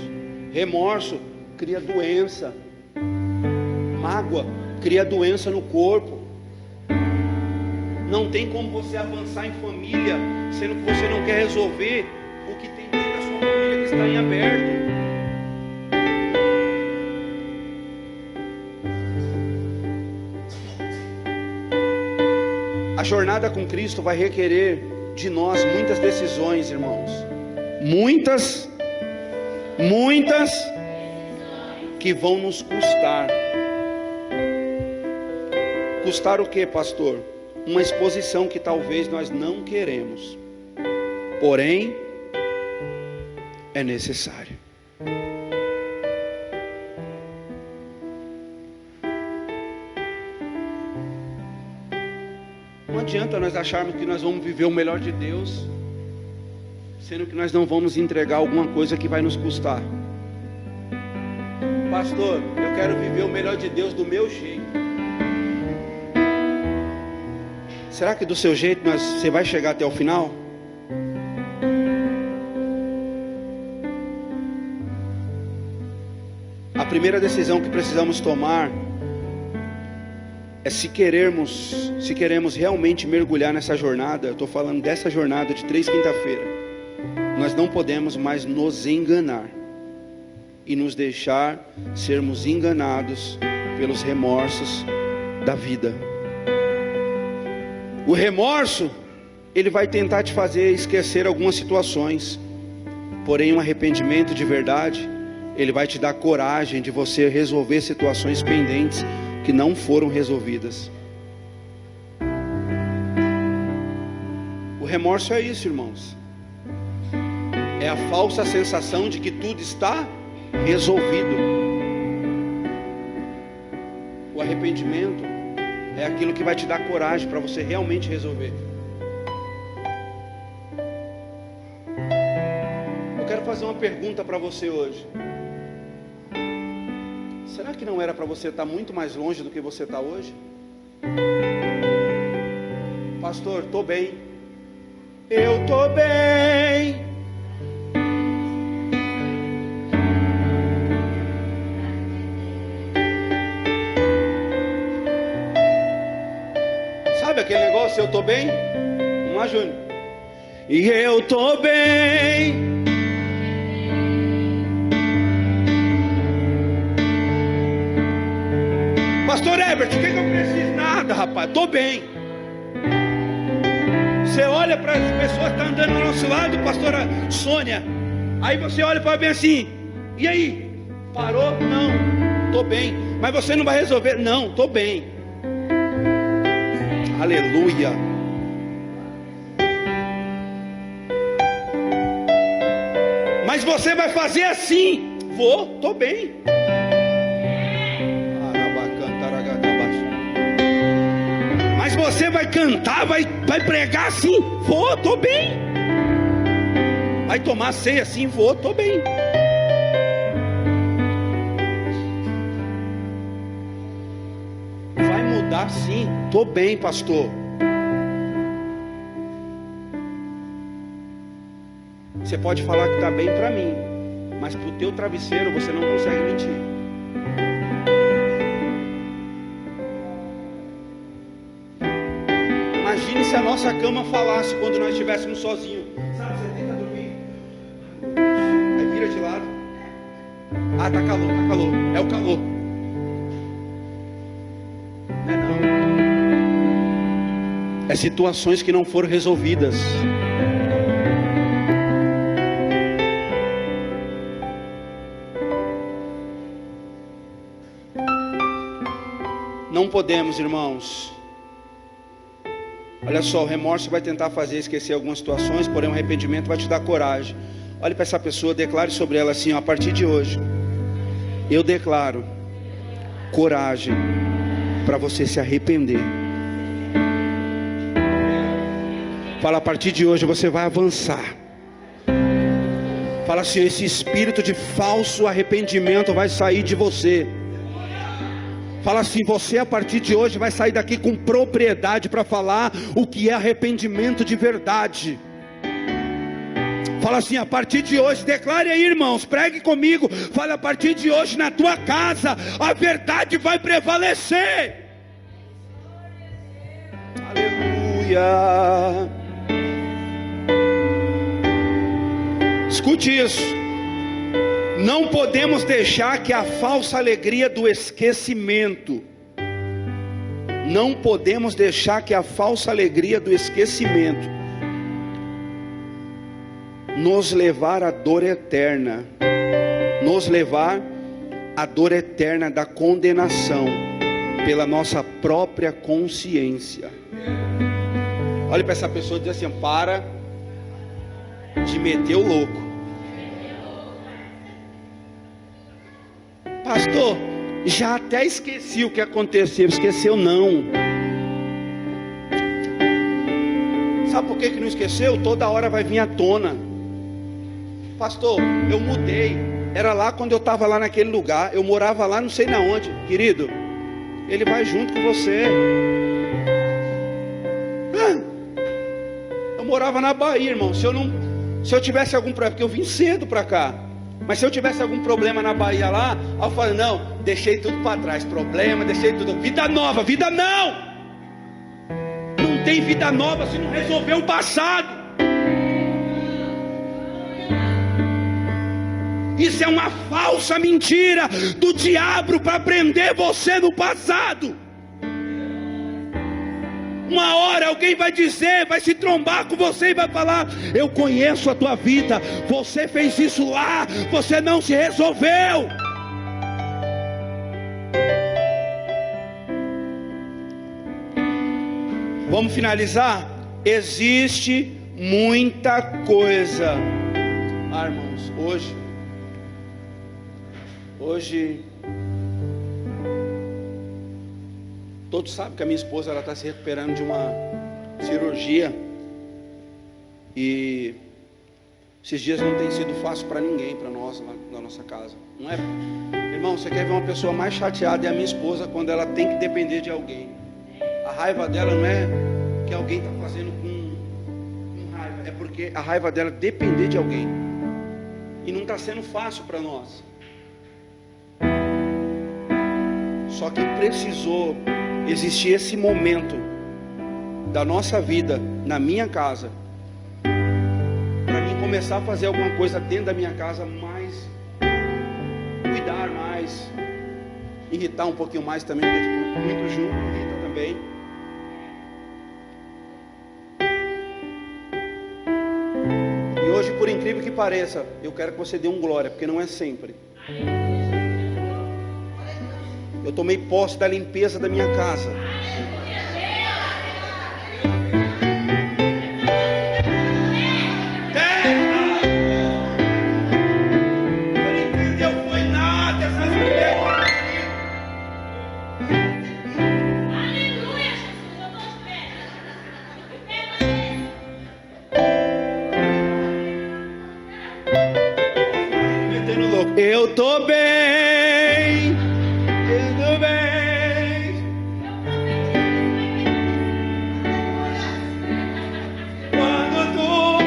Remorso cria doença. Mágoa cria doença no corpo. Não tem como você avançar em família, sendo que você não quer resolver o que tem dentro da sua família que está em aberto. A jornada com Cristo vai requerer de nós muitas decisões, irmãos. Muitas que vão nos custar. Custar o que, pastor? Uma exposição que talvez nós não queremos, porém é necessário. Não adianta nós acharmos que nós vamos viver o melhor de Deus, sendo que nós não vamos entregar alguma coisa que vai nos custar. Pastor, eu quero viver o melhor de Deus do meu jeito. Será que do seu jeito você vai chegar até o final? A primeira decisão que precisamos tomar é se queremos realmente mergulhar nessa jornada. Eu estou falando dessa jornada de 3 quinta-feira. Nós não podemos mais nos enganar e nos deixar sermos enganados pelos remorsos da vida. O remorso, ele vai tentar te fazer esquecer algumas situações, porém um arrependimento de verdade, ele vai te dar coragem de você resolver situações pendentes que não foram resolvidas. O remorso é isso, irmãos. É a falsa sensação de que tudo está resolvido. O arrependimento é aquilo que vai te dar coragem para você realmente resolver. fazer uma pergunta para você hoje. Será que não era para você estar muito mais longe do que você está hoje? Pastor, estou bem. Eu estou bem. Sabe aquele negócio, eu estou bem? Vamos lá, Júnior. E eu estou bem. Pastor Herbert, o que eu preciso? Nada, rapaz, estou bem. Você olha para as pessoas que estão andando ao nosso lado, pastora Sônia. Aí você olha para bem assim. E aí? Parou? Não, estou bem. Mas você não vai resolver? Não, estou bem. Aleluia. Mas você vai fazer assim. Vou, estou bem. Mas você vai cantar, vai pregar assim. Vou, estou bem. Vai tomar ceia assim. Vou, estou bem. Vai mudar sim. Estou bem, pastor. Você pode falar que está bem para mim, mas para o teu travesseiro você não consegue mentir. Imagine se a nossa cama falasse quando nós estivéssemos sozinhos. Sabe, você tenta dormir, aí vira de lado. Ah, tá calor, tá calor. É o calor. Não é não. É situações que não foram resolvidas. Não podemos, irmãos. Olha só, o remorso vai tentar fazer esquecer algumas situações, porém o arrependimento vai te dar coragem. Olhe para essa pessoa, declare sobre ela assim, ó, a partir de hoje, eu declaro coragem para você se arrepender. Fala, a partir de hoje você vai avançar. Fala assim, esse espírito de falso arrependimento vai sair de você. Fala assim, você a partir de hoje vai sair daqui com propriedade para falar o que é arrependimento de verdade. Fala assim, a partir de hoje, declare aí, irmãos, pregue comigo. Fala, a partir de hoje na tua casa a verdade vai prevalecer. Aleluia. Escute isso. Não podemos deixar que a falsa alegria do esquecimento, não podemos deixar que a falsa alegria do esquecimento nos levar à dor eterna, nos levar à dor eterna da condenação pela nossa própria consciência. Olhe para essa pessoa e diz assim, para de meter o louco. Pastor, já até esqueci o que aconteceu. Esqueceu não. Sabe por que não esqueceu? Toda hora vai vir à tona. Pastor, eu mudei. Era lá quando eu estava lá naquele lugar. Eu morava lá não sei na onde. Querido, ele vai junto com você. Eu morava na Bahia, irmão. Se eu tivesse algum problema, porque eu vim cedo para cá. Mas se eu tivesse algum problema na Bahia lá, eu falei, não, deixei tudo para trás, problema, deixei tudo, vida nova, vida não! Não tem vida nova se não resolver o passado. Isso é uma falsa mentira do diabo para prender você no passado. Uma hora alguém vai dizer, vai se trombar com você e vai falar, eu conheço a tua vida, você fez isso lá, você não se resolveu. Vamos finalizar? Existe muita coisa. Irmãos, hoje todos sabem que a minha esposa está se recuperando de uma cirurgia. E Esses dias não tem sido fácil para ninguém, para nós lá na nossa casa. Não é? Irmão, você quer ver uma pessoa mais chateada? É a minha esposa, quando ela tem que depender de alguém. A raiva dela não é que alguém está fazendo com raiva, é porque a raiva dela é depender de alguém. E não está sendo fácil para nós. Só que precisou existir esse momento da nossa vida, na minha casa, para mim começar a fazer alguma coisa dentro da minha casa, mais cuidar mais, irritar um pouquinho mais também, porque muito junto, irrita também. E hoje, por incrível que pareça, eu quero que você dê um glória, porque não é sempre. Eu tomei posse da limpeza da minha casa. Eu tô bem, tudo bem. Quando tudo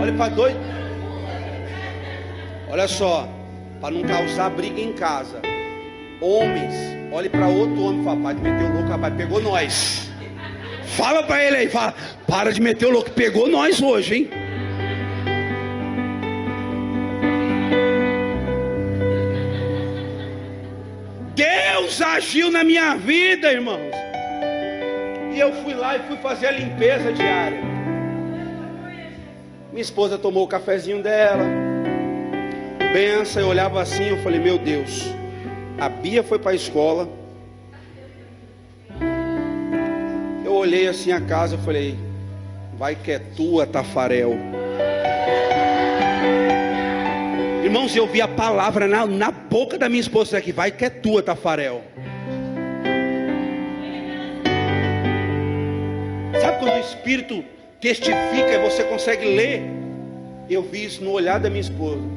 olha para dois. Olha só. Para não causar briga em casa. Homens, olhe para outro homem e fala: pai, meteu o louco, rapaz, pegou nós. Fala para ele aí, fala: para de meter o louco, pegou nós hoje, hein? Deus agiu na minha vida, irmãos. E eu fui lá e fui fazer a limpeza diária. Minha esposa tomou o cafezinho dela. Benção, eu olhava assim, eu falei: meu Deus, a Bia foi para a escola. Eu olhei assim a casa, eu falei: vai que é tua, Tafarel. Irmãos, eu vi a palavra na boca da minha esposa aqui: vai que é tua, Tafarel. Sabe quando o Espírito testifica e você consegue ler? Eu vi isso no olhar da minha esposa.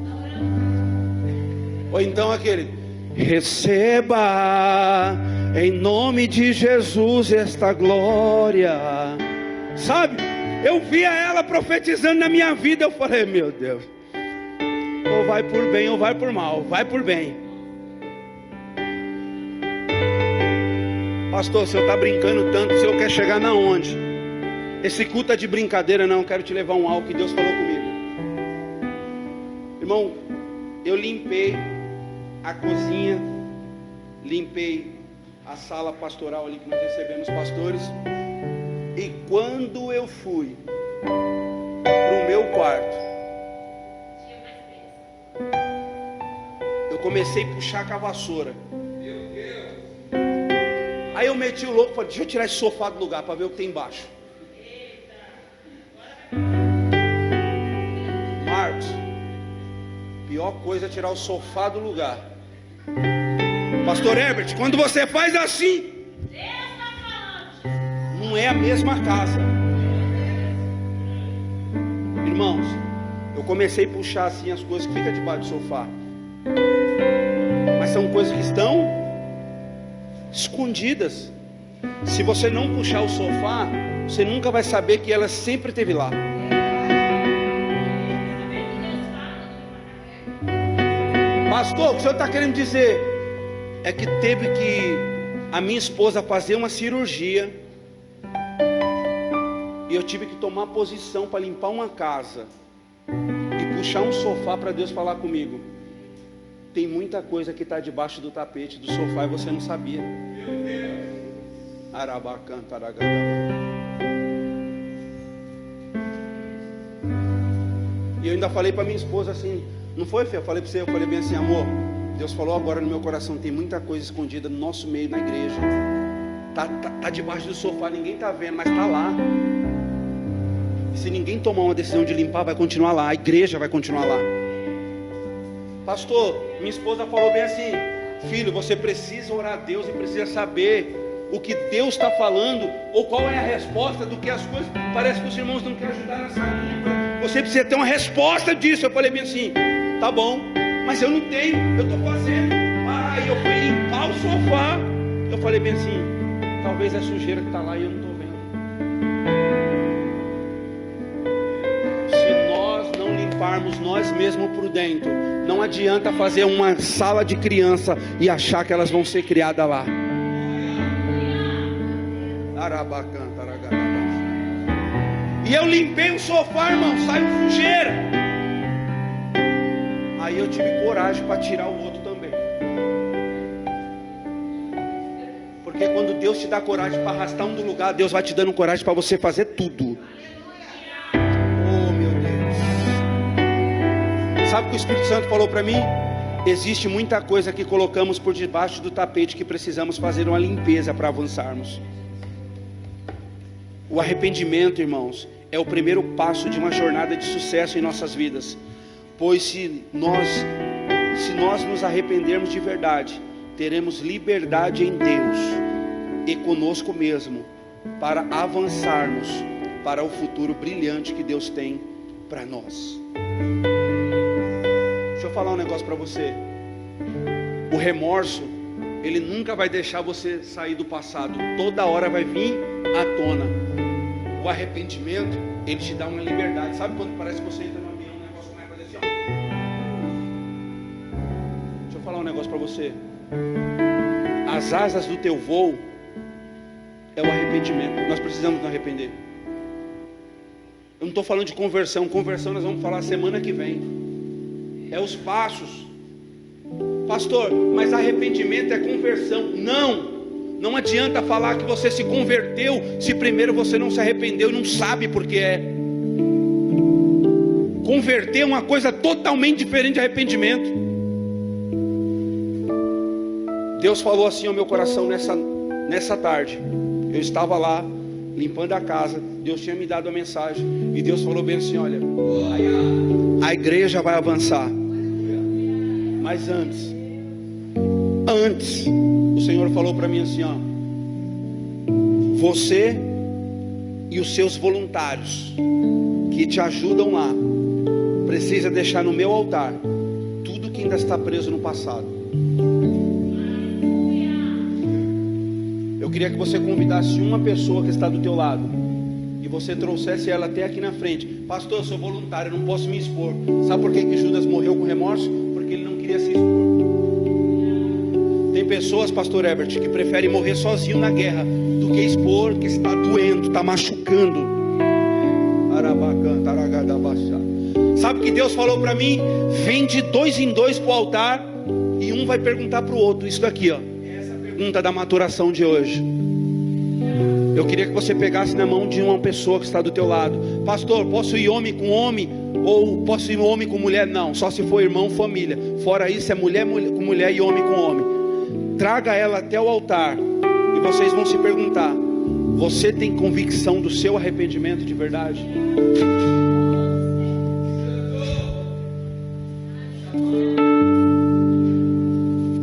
Ou então aquele: receba em nome de Jesus esta glória. Sabe? Eu via ela profetizando na minha vida. Eu falei: meu Deus, ou vai por bem ou vai por mal. Vai por bem. Pastor, o senhor está brincando tanto, o senhor quer chegar na onde? Esse culto é de brincadeira? Não, eu quero te levar algo que Deus falou comigo. Irmão, eu limpei a cozinha, limpei a sala pastoral ali que nós recebemos pastores. E quando eu fui para o meu quarto, eu comecei a puxar com a vassoura. Aí eu meti o louco e falei: deixa eu tirar esse sofá do lugar para ver o que tem embaixo. Marcos, pior coisa é tirar o sofá do lugar. Pastor Herbert, quando você faz assim, não é a mesma casa. Irmãos, eu comecei a puxar assim as coisas que ficam debaixo do sofá. Mas são coisas que estão escondidas. Se você não puxar o sofá, você nunca vai saber que ela sempre esteve lá. Pastor, o que o senhor está querendo dizer é que teve que a minha esposa fazer uma cirurgia, e eu tive que tomar posição para limpar uma casa e puxar um sofá para Deus falar comigo. Tem muita coisa que está debaixo do tapete do sofá e você não sabia. E eu ainda falei para minha esposa assim: não foi, Fê? Eu falei para você, eu falei bem assim: amor, Deus falou agora no meu coração, tem muita coisa escondida no nosso meio, na igreja. Tá debaixo do sofá, ninguém está vendo, mas está lá. E se ninguém tomar uma decisão de limpar, vai continuar lá, a igreja vai continuar lá. Pastor, minha esposa falou bem assim: filho, você precisa orar a Deus e precisa saber o que Deus está falando, ou qual é a resposta do que as coisas. Parece que os irmãos não querem ajudar nessa linha. Você precisa ter uma resposta disso. Eu falei bem assim: tá bom, mas eu não tenho, eu estou fazendo. Aí eu fui limpar o sofá. Eu falei bem assim: talvez é sujeira que está lá e eu não estou vendo. Se nós não limparmos nós mesmos por dentro, não adianta fazer uma sala de criança e achar que elas vão ser criadas lá. E eu limpei o sofá, irmão, saiu sujeira. Aí eu tive coragem para tirar o outro também. Porque quando Deus te dá coragem para arrastar um do lugar, Deus vai te dando coragem para você fazer tudo. Oh, meu Deus. Sabe o que o Espírito Santo falou para mim? Existe muita coisa que colocamos por debaixo do tapete que precisamos fazer uma limpeza para avançarmos. O arrependimento, irmãos, é o primeiro passo de uma jornada de sucesso em nossas vidas. Pois se nós nos arrependermos de verdade, teremos liberdade em Deus e conosco mesmo para avançarmos para o futuro brilhante que Deus tem para nós. Deixa eu falar um negócio para você. O remorso, ele nunca vai deixar você sair do passado. Toda hora vai vir à tona. O arrependimento, ele te dá uma liberdade. Sabe quando parece que você entra no avião, o negócio começa a fazer assim, ó. Deixa eu falar um negócio para você. As asas do teu voo é o arrependimento. Nós precisamos nos arrepender. Eu não estou falando de conversão. Conversão nós vamos falar semana que vem. É os passos. Pastor, mas arrependimento é conversão. Não adianta falar que você se converteu se primeiro você não se arrependeu e não sabe por que é. Converter é uma coisa totalmente diferente de arrependimento. Deus falou assim ao meu coração nessa tarde. Eu estava lá limpando a casa. Deus tinha me dado a mensagem e Deus falou bem assim: olha, a igreja vai avançar, mas antes o Senhor falou para mim assim, ó: você e os seus voluntários que te ajudam lá precisa deixar no meu altar tudo que ainda está preso no passado. Eu queria que você convidasse uma pessoa que está do teu lado e você trouxesse ela até aqui na frente. Pastor, eu sou voluntário, eu não posso me expor. Sabe por que Judas morreu com remorso? Porque ele não queria se expor. Tem pessoas, pastor Herbert, que preferem morrer sozinho na guerra do que expor que está doendo, está machucando. Sabe o que Deus falou para mim? Vem de 2 em 2 para o altar e um vai perguntar para o outro. Isso daqui, ó. Essa pergunta da maturação de hoje. Eu queria que você pegasse na mão de uma pessoa que está do teu lado. Pastor, posso ir homem com homem? Ou posso ir homem com mulher? Não, só se for irmão, família. Fora isso é mulher com mulher e homem com homem. Traga ela até o altar e vocês vão se perguntar: você tem convicção do seu arrependimento de verdade?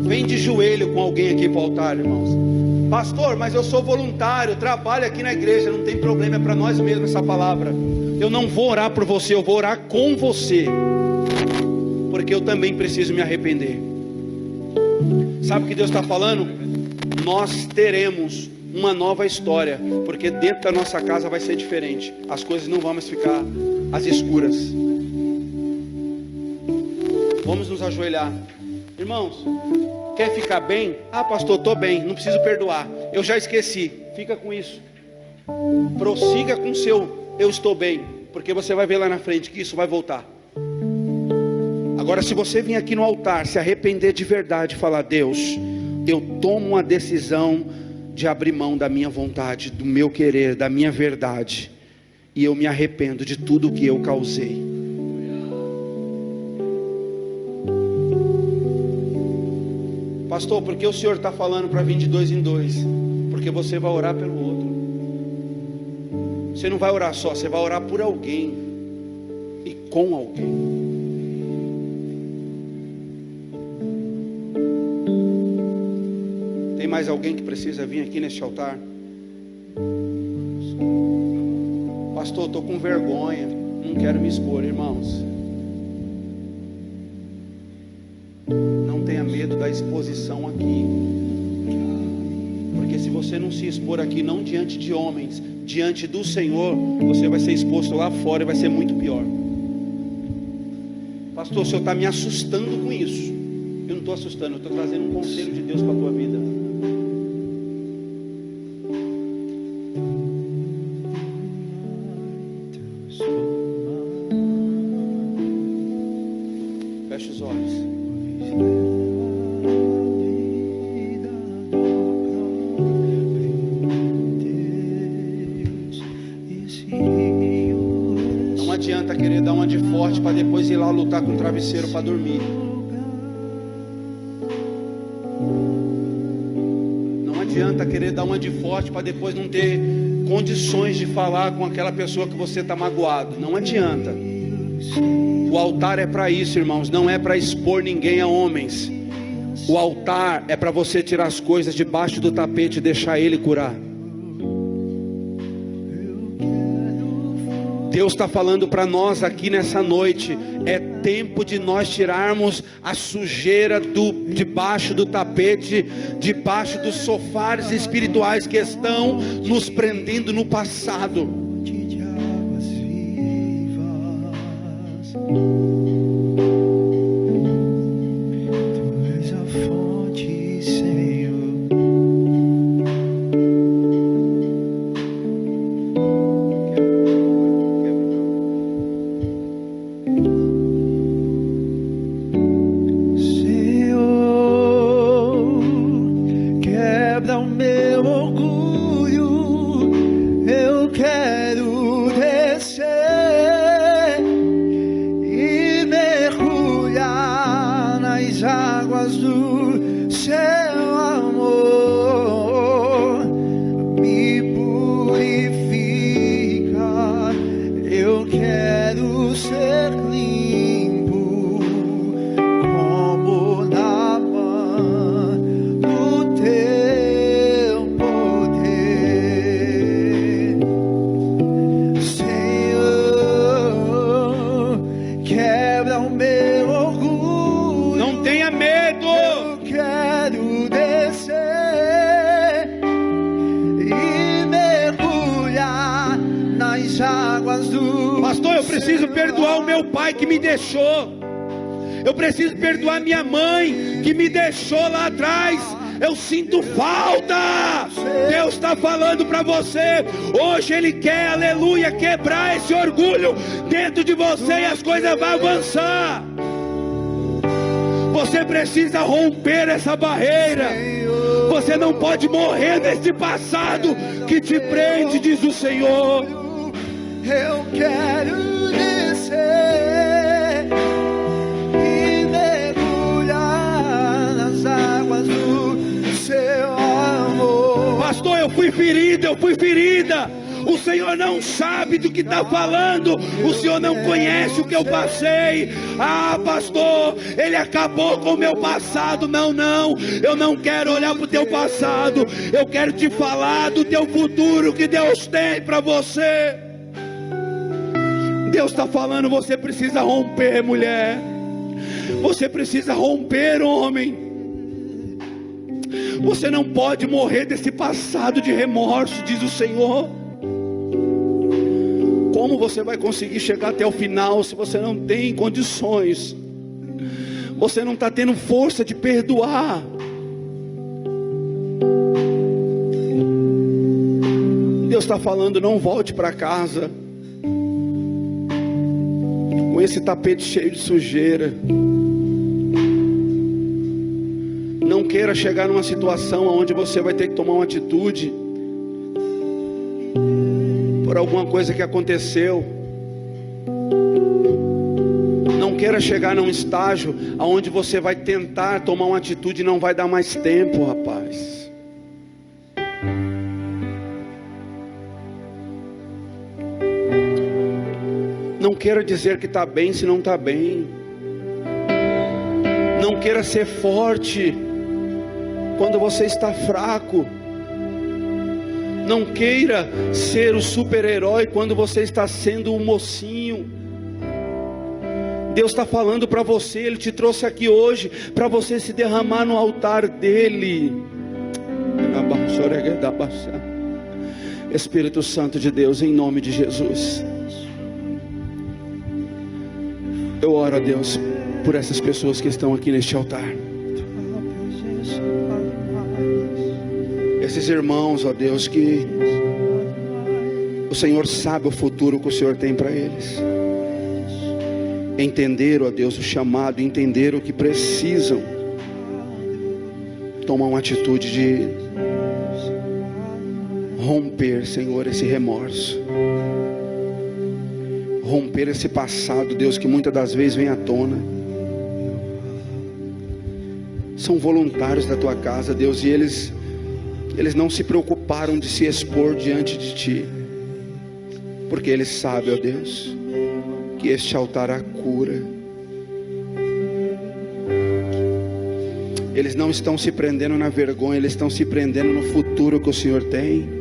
Vem de joelho com alguém aqui para o altar, irmãos. Pastor, mas eu sou voluntário, trabalho aqui na igreja, não tem problema, é para nós mesmos essa palavra. Eu não vou orar por você, eu vou orar com você, porque eu também preciso me arrepender. Sabe o que Deus está falando? Nós teremos uma nova história, porque dentro da nossa casa vai ser diferente. As coisas não vão mais ficar às escuras. Vamos nos ajoelhar. Irmãos, quer ficar bem? Ah, pastor, estou bem, não preciso perdoar, eu já esqueci. Fica com isso. Prossiga com o seu eu estou bem, porque você vai ver lá na frente que isso vai voltar. Agora, se você vir aqui no altar, se arrepender de verdade, falar: Deus, eu tomo uma decisão de abrir mão da minha vontade, do meu querer, da minha verdade, e eu me arrependo de tudo que eu causei. Pastor, por que o senhor está falando para vir de 2 em 2? Porque você vai orar pelo outro. Você não vai orar só, você vai orar por alguém e com alguém. mais alguém que precisa vir aqui neste altar? Pastor, estou com vergonha, não quero me expor, irmãos. Não tenha medo da exposição aqui, porque se você não se expor aqui, não diante de homens, diante do Senhor, você vai ser exposto lá fora e vai ser muito pior. Pastor, o Senhor está me assustando com isso. Eu não estou assustando, eu estou trazendo um conselho de Deus para a tua vida. Feche os olhos. Não adianta querer dar uma de forte para depois ir lá lutar com o travesseiro para dormir. Não adianta querer dar uma de forte para depois não ter condições de falar com aquela pessoa que você está magoado. Não adianta. O altar é para isso, irmãos. Não é para expor ninguém a homens. O altar é para você tirar as coisas debaixo do tapete e deixar Ele curar. Deus está falando para nós aqui nessa noite. É tempo de nós tirarmos a sujeira debaixo do tapete, debaixo dos sofás espirituais que estão nos prendendo no passado. de águas vivas. Tu és a fonte, Senhor. Senhor, quebra o meu orgulho. Eu quero descer e mergulhar nas águas do seu amor. Me purifica, eu quero ser limpo como Naamã no teu poder. Senhor, quebra o meu orgulho. Não tenha medo. Eu quero descer e mergulhar nas águas do Pastor, eu preciso seu perdoar o meu pai que me deixou. Eu preciso perdoar minha mãe que me deixou lá atrás. Eu sinto falta. Deus está falando para você. Hoje Ele quer, aleluia, quebrar esse orgulho dentro de você e as coisas vão avançar. Você precisa romper essa barreira. Você não pode morrer nesse passado que te prende, diz o Senhor. Eu quero descer e mergulhar nas águas do seu amor. Pastor, eu fui ferida. O Senhor não sabe do que está falando. O Senhor não conhece o que eu passei. Ah, pastor, Ele acabou com o meu passado. Não, eu não quero olhar para o teu passado. Eu quero te falar do teu futuro que Deus tem para você. Deus está falando, você precisa romper, mulher. Você precisa romper, homem. Você não pode morrer desse passado de remorso, diz o Senhor. Como você vai conseguir chegar até o final se você não tem condições? Você não está tendo força de perdoar. Deus está falando, não volte para casa com esse tapete cheio de sujeira. Não queira chegar numa situação onde você vai ter que tomar uma atitude por alguma coisa que aconteceu. Não queira chegar num estágio onde você vai tentar tomar uma atitude e não vai dar mais tempo, rapaz. Não queira dizer que está bem se não está bem. Não queira ser forte quando você está fraco. Não queira ser o super-herói quando você está sendo o mocinho. Deus está falando para você, Ele te trouxe aqui hoje para você se derramar no altar dEle. Espírito Santo de Deus, em nome de Jesus, eu oro a Deus por essas pessoas que estão aqui neste altar. Esses irmãos, ó Deus, que o Senhor sabe o futuro que o Senhor tem para eles. Entenderam, ó Deus, o chamado, entenderam que precisam tomar uma atitude de romper, Senhor, esse remorso, romper esse passado, Deus, que muitas das vezes vem à tona. São voluntários da tua casa, Deus, e eles não se preocuparam de se expor diante de ti, porque eles sabem, ó Deus, que este altar há cura. Eles não estão se prendendo na vergonha, eles estão se prendendo no futuro que o Senhor tem.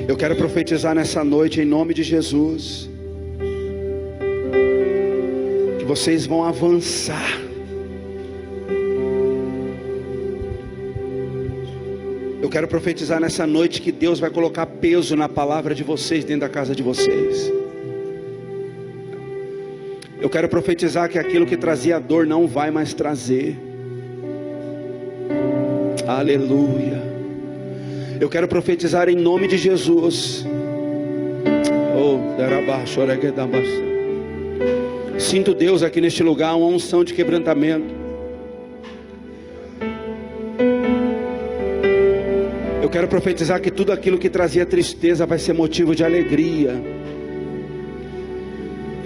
Eu quero profetizar nessa noite, em nome de Jesus, que vocês vão avançar. Eu quero profetizar nessa noite que Deus vai colocar peso na palavra de vocês dentro da casa de vocês. Eu quero profetizar que aquilo que trazia dor não vai mais trazer. Aleluia. Eu quero profetizar em nome de Jesus. Sinto Deus aqui neste lugar, uma unção de quebrantamento. Eu quero profetizar que tudo aquilo que trazia tristeza vai ser motivo de alegria.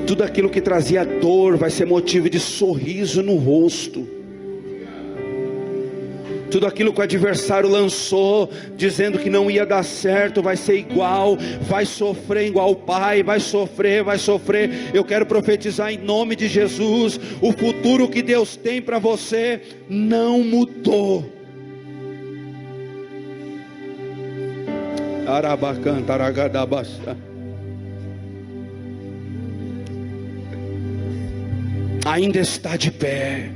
Tudo aquilo que trazia dor vai ser motivo de sorriso no rosto. Tudo aquilo que o adversário lançou, dizendo que não ia dar certo, vai ser igual, vai sofrer igual o pai, vai sofrer. Eu quero profetizar em nome de Jesus, o futuro que Deus tem para você não mudou. Arabacantaragadabaça. Ainda está de pé.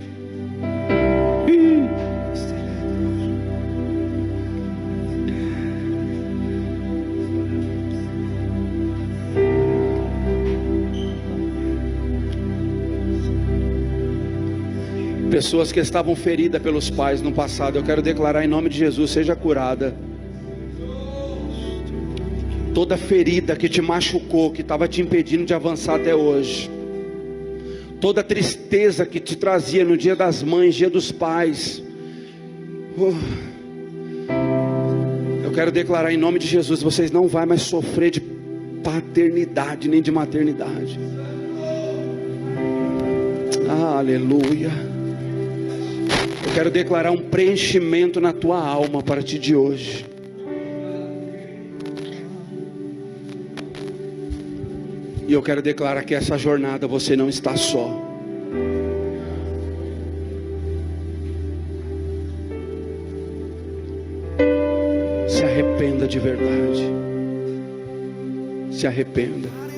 Pessoas que estavam feridas pelos pais no passado, eu quero declarar em nome de Jesus, seja curada. Toda ferida que te machucou, que estava te impedindo de avançar até hoje, toda tristeza que te trazia no dia das mães, dia dos pais, eu quero declarar em nome de Jesus, vocês não vão mais sofrer de paternidade nem de maternidade. Aleluia. Eu quero declarar um preenchimento na tua alma a partir de hoje. E eu quero declarar que essa jornada você não está só. Se arrependa de verdade. Se arrependa.